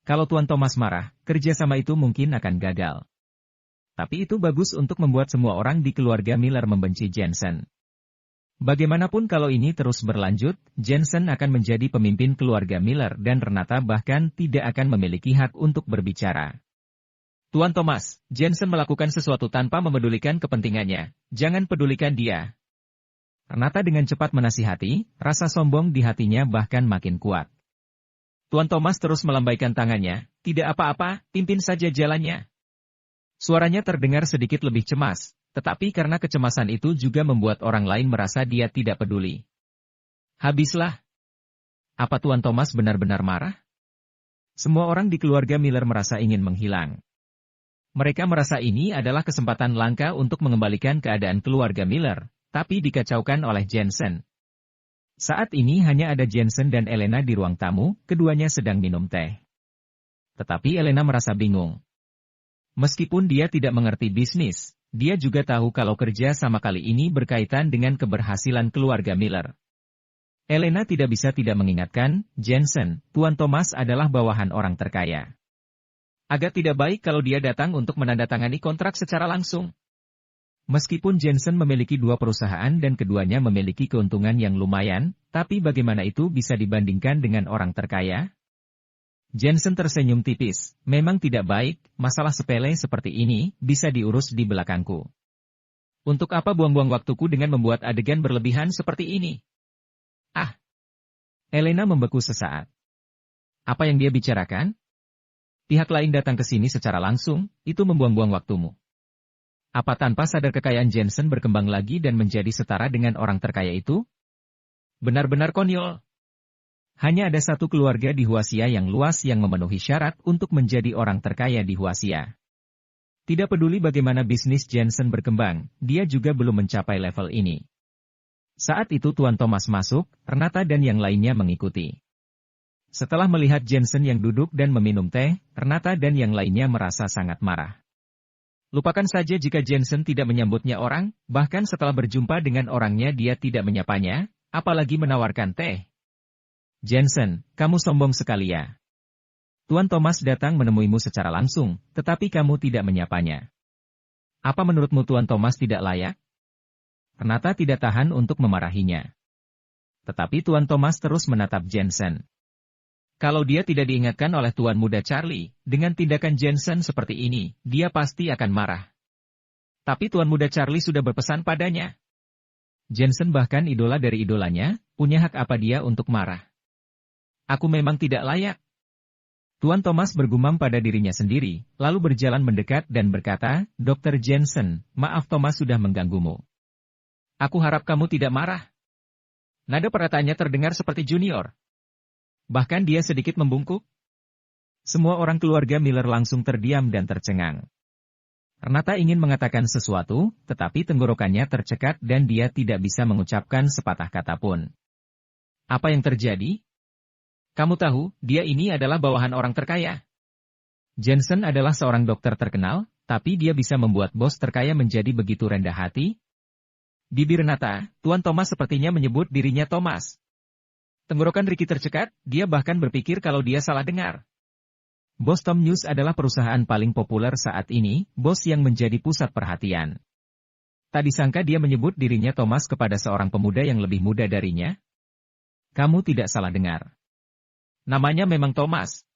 Kalau Tuan Thomas marah, kerjasama itu mungkin akan gagal. Tapi itu bagus untuk membuat semua orang di keluarga Miller membenci Jensen. Bagaimanapun kalau ini terus berlanjut, Jensen akan menjadi pemimpin keluarga Miller dan Renata bahkan tidak akan memiliki hak untuk berbicara. Tuan Thomas, Jensen melakukan sesuatu tanpa memedulikan kepentingannya, jangan pedulikan dia. Renata dengan cepat menasihati, rasa sombong di hatinya bahkan makin kuat. Tuan Thomas terus melambaikan tangannya, tidak apa-apa, pimpin saja jalannya. Suaranya terdengar sedikit lebih cemas, tetapi karena kecemasan itu juga membuat orang lain merasa dia tidak peduli. Habislah. Apa Tuan Thomas benar-benar marah? Semua orang di keluarga Miller merasa ingin menghilang. Mereka merasa ini adalah kesempatan langka untuk mengembalikan keadaan keluarga Miller, tapi dikacaukan oleh Jensen. Saat ini hanya ada Jensen dan Elena di ruang tamu, keduanya sedang minum teh. Tetapi Elena merasa bingung. Meskipun dia tidak mengerti bisnis, dia juga tahu kalau kerja sama kali ini berkaitan dengan keberhasilan keluarga Miller. Elena tidak bisa tidak mengingatkan, Jensen, Tuan Thomas adalah bawahan orang terkaya. Agak tidak baik kalau dia datang untuk menandatangani kontrak secara langsung. Meskipun Jensen memiliki 2 perusahaan dan keduanya memiliki keuntungan yang lumayan, tapi bagaimana itu bisa dibandingkan dengan orang terkaya? Jensen tersenyum tipis, memang tidak baik, masalah sepele seperti ini bisa diurus di belakangku. Untuk apa buang-buang waktuku dengan membuat adegan berlebihan seperti ini? Ah! Elena membeku sesaat. Apa yang dia bicarakan? Pihak lain datang ke sini secara langsung, itu membuang-buang waktumu. Apa tanpa sadar kekayaan Jensen berkembang lagi dan menjadi setara dengan orang terkaya itu? Benar-benar konyol. Hanya ada satu keluarga di Huasia yang luas yang memenuhi syarat untuk menjadi orang terkaya di Huasia. Tidak peduli bagaimana bisnis Jensen berkembang, dia juga belum mencapai level ini. Saat itu Tuan Thomas masuk, Renata dan yang lainnya mengikuti. Setelah melihat Jensen yang duduk dan meminum teh, Renata dan yang lainnya merasa sangat marah. Lupakan saja jika Jensen tidak menyambutnya orang, bahkan setelah berjumpa dengan orangnya dia tidak menyapanya, apalagi menawarkan teh. Jensen, kamu sombong sekali ya. Tuan Thomas datang menemuimu secara langsung, tetapi kamu tidak menyapanya. Apa menurutmu Tuan Thomas tidak layak? Renata tidak tahan untuk memarahinya. Tetapi Tuan Thomas terus menatap Jensen. Kalau dia tidak diingatkan oleh Tuan Muda Charlie, dengan tindakan Jensen seperti ini, dia pasti akan marah. Tapi Tuan Muda Charlie sudah berpesan padanya. Jensen bahkan idola dari idolanya, punya hak apa dia untuk marah? Aku memang tidak layak. Tuan Thomas bergumam pada dirinya sendiri, lalu berjalan mendekat dan berkata, Dr. Jensen, maaf Thomas sudah mengganggumu. Aku harap kamu tidak marah. Nada perkataannya terdengar seperti junior. Bahkan dia sedikit membungkuk. Semua orang keluarga Miller langsung terdiam dan tercengang. Renata ingin mengatakan sesuatu, tetapi tenggorokannya tercekat dan dia tidak bisa mengucapkan sepatah kata pun. Apa yang terjadi? Kamu tahu, dia ini adalah bawahan orang terkaya. Jensen adalah seorang dokter terkenal, tapi dia bisa membuat bos terkaya menjadi begitu rendah hati. Bibir Renata, Tuan Thomas sepertinya menyebut dirinya Thomas. Tenggorokan Ricky tercekat, dia bahkan berpikir kalau dia salah dengar. Bos Tom News adalah perusahaan paling populer saat ini, bos yang menjadi pusat perhatian. Tak disangka dia menyebut dirinya Thomas kepada seorang pemuda yang lebih muda darinya. Kamu tidak salah dengar. Namanya memang Thomas.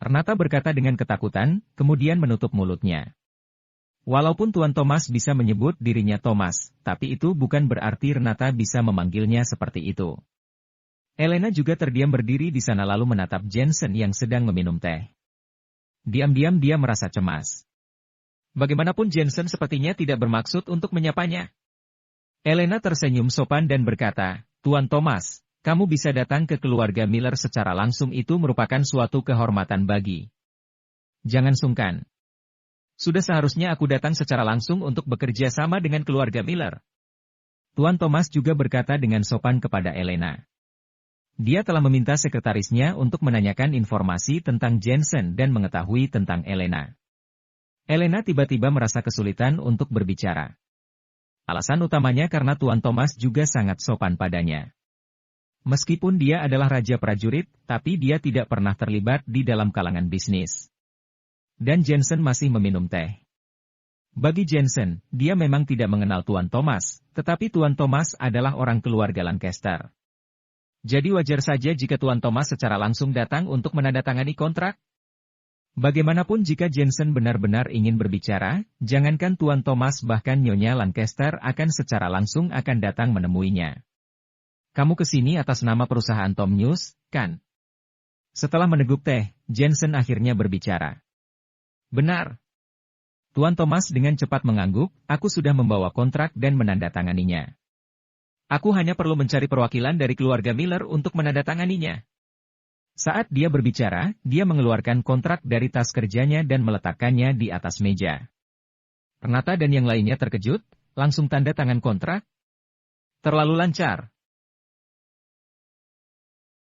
Renata berkata dengan ketakutan, kemudian menutup mulutnya. Walaupun Tuan Thomas bisa menyebut dirinya Thomas, tapi itu bukan berarti Renata bisa memanggilnya seperti itu. Elena juga terdiam berdiri di sana lalu menatap Jensen yang sedang meminum teh. Diam-diam dia merasa cemas. Bagaimanapun Jensen sepertinya tidak bermaksud untuk menyapanya. Elena tersenyum sopan dan berkata, Tuan Thomas, kamu bisa datang ke keluarga Miller secara langsung itu merupakan suatu kehormatan bagi. Jangan sungkan. Sudah seharusnya aku datang secara langsung untuk bekerja sama dengan keluarga Miller. Tuan Thomas juga berkata dengan sopan kepada Elena. Dia telah meminta sekretarisnya untuk menanyakan informasi tentang Jensen dan mengetahui tentang Elena. Elena tiba-tiba merasa kesulitan untuk berbicara. Alasan utamanya karena Tuan Thomas juga sangat sopan padanya. Meskipun dia adalah raja prajurit, tapi dia tidak pernah terlibat di dalam kalangan bisnis. Dan Jensen masih meminum teh. Bagi Jensen, dia memang tidak mengenal Tuan Thomas, tetapi Tuan Thomas adalah orang keluarga Lancaster. Jadi wajar saja jika Tuan Thomas secara langsung datang untuk menandatangani kontrak. Bagaimanapun jika Jensen benar-benar ingin berbicara, jangankan Tuan Thomas bahkan Nyonya Lancaster akan secara langsung akan datang menemuinya. Kamu ke sini atas nama perusahaan Tom News, kan? Setelah meneguk teh, Jensen akhirnya berbicara. Benar. Tuan Thomas dengan cepat mengangguk, aku sudah membawa kontrak dan menandatanganinya. Aku hanya perlu mencari perwakilan dari keluarga Miller untuk menandatanganinya. Saat dia berbicara, dia mengeluarkan kontrak dari tas kerjanya dan meletakkannya di atas meja. Renata dan yang lainnya terkejut, langsung tanda tangan kontrak. Terlalu lancar.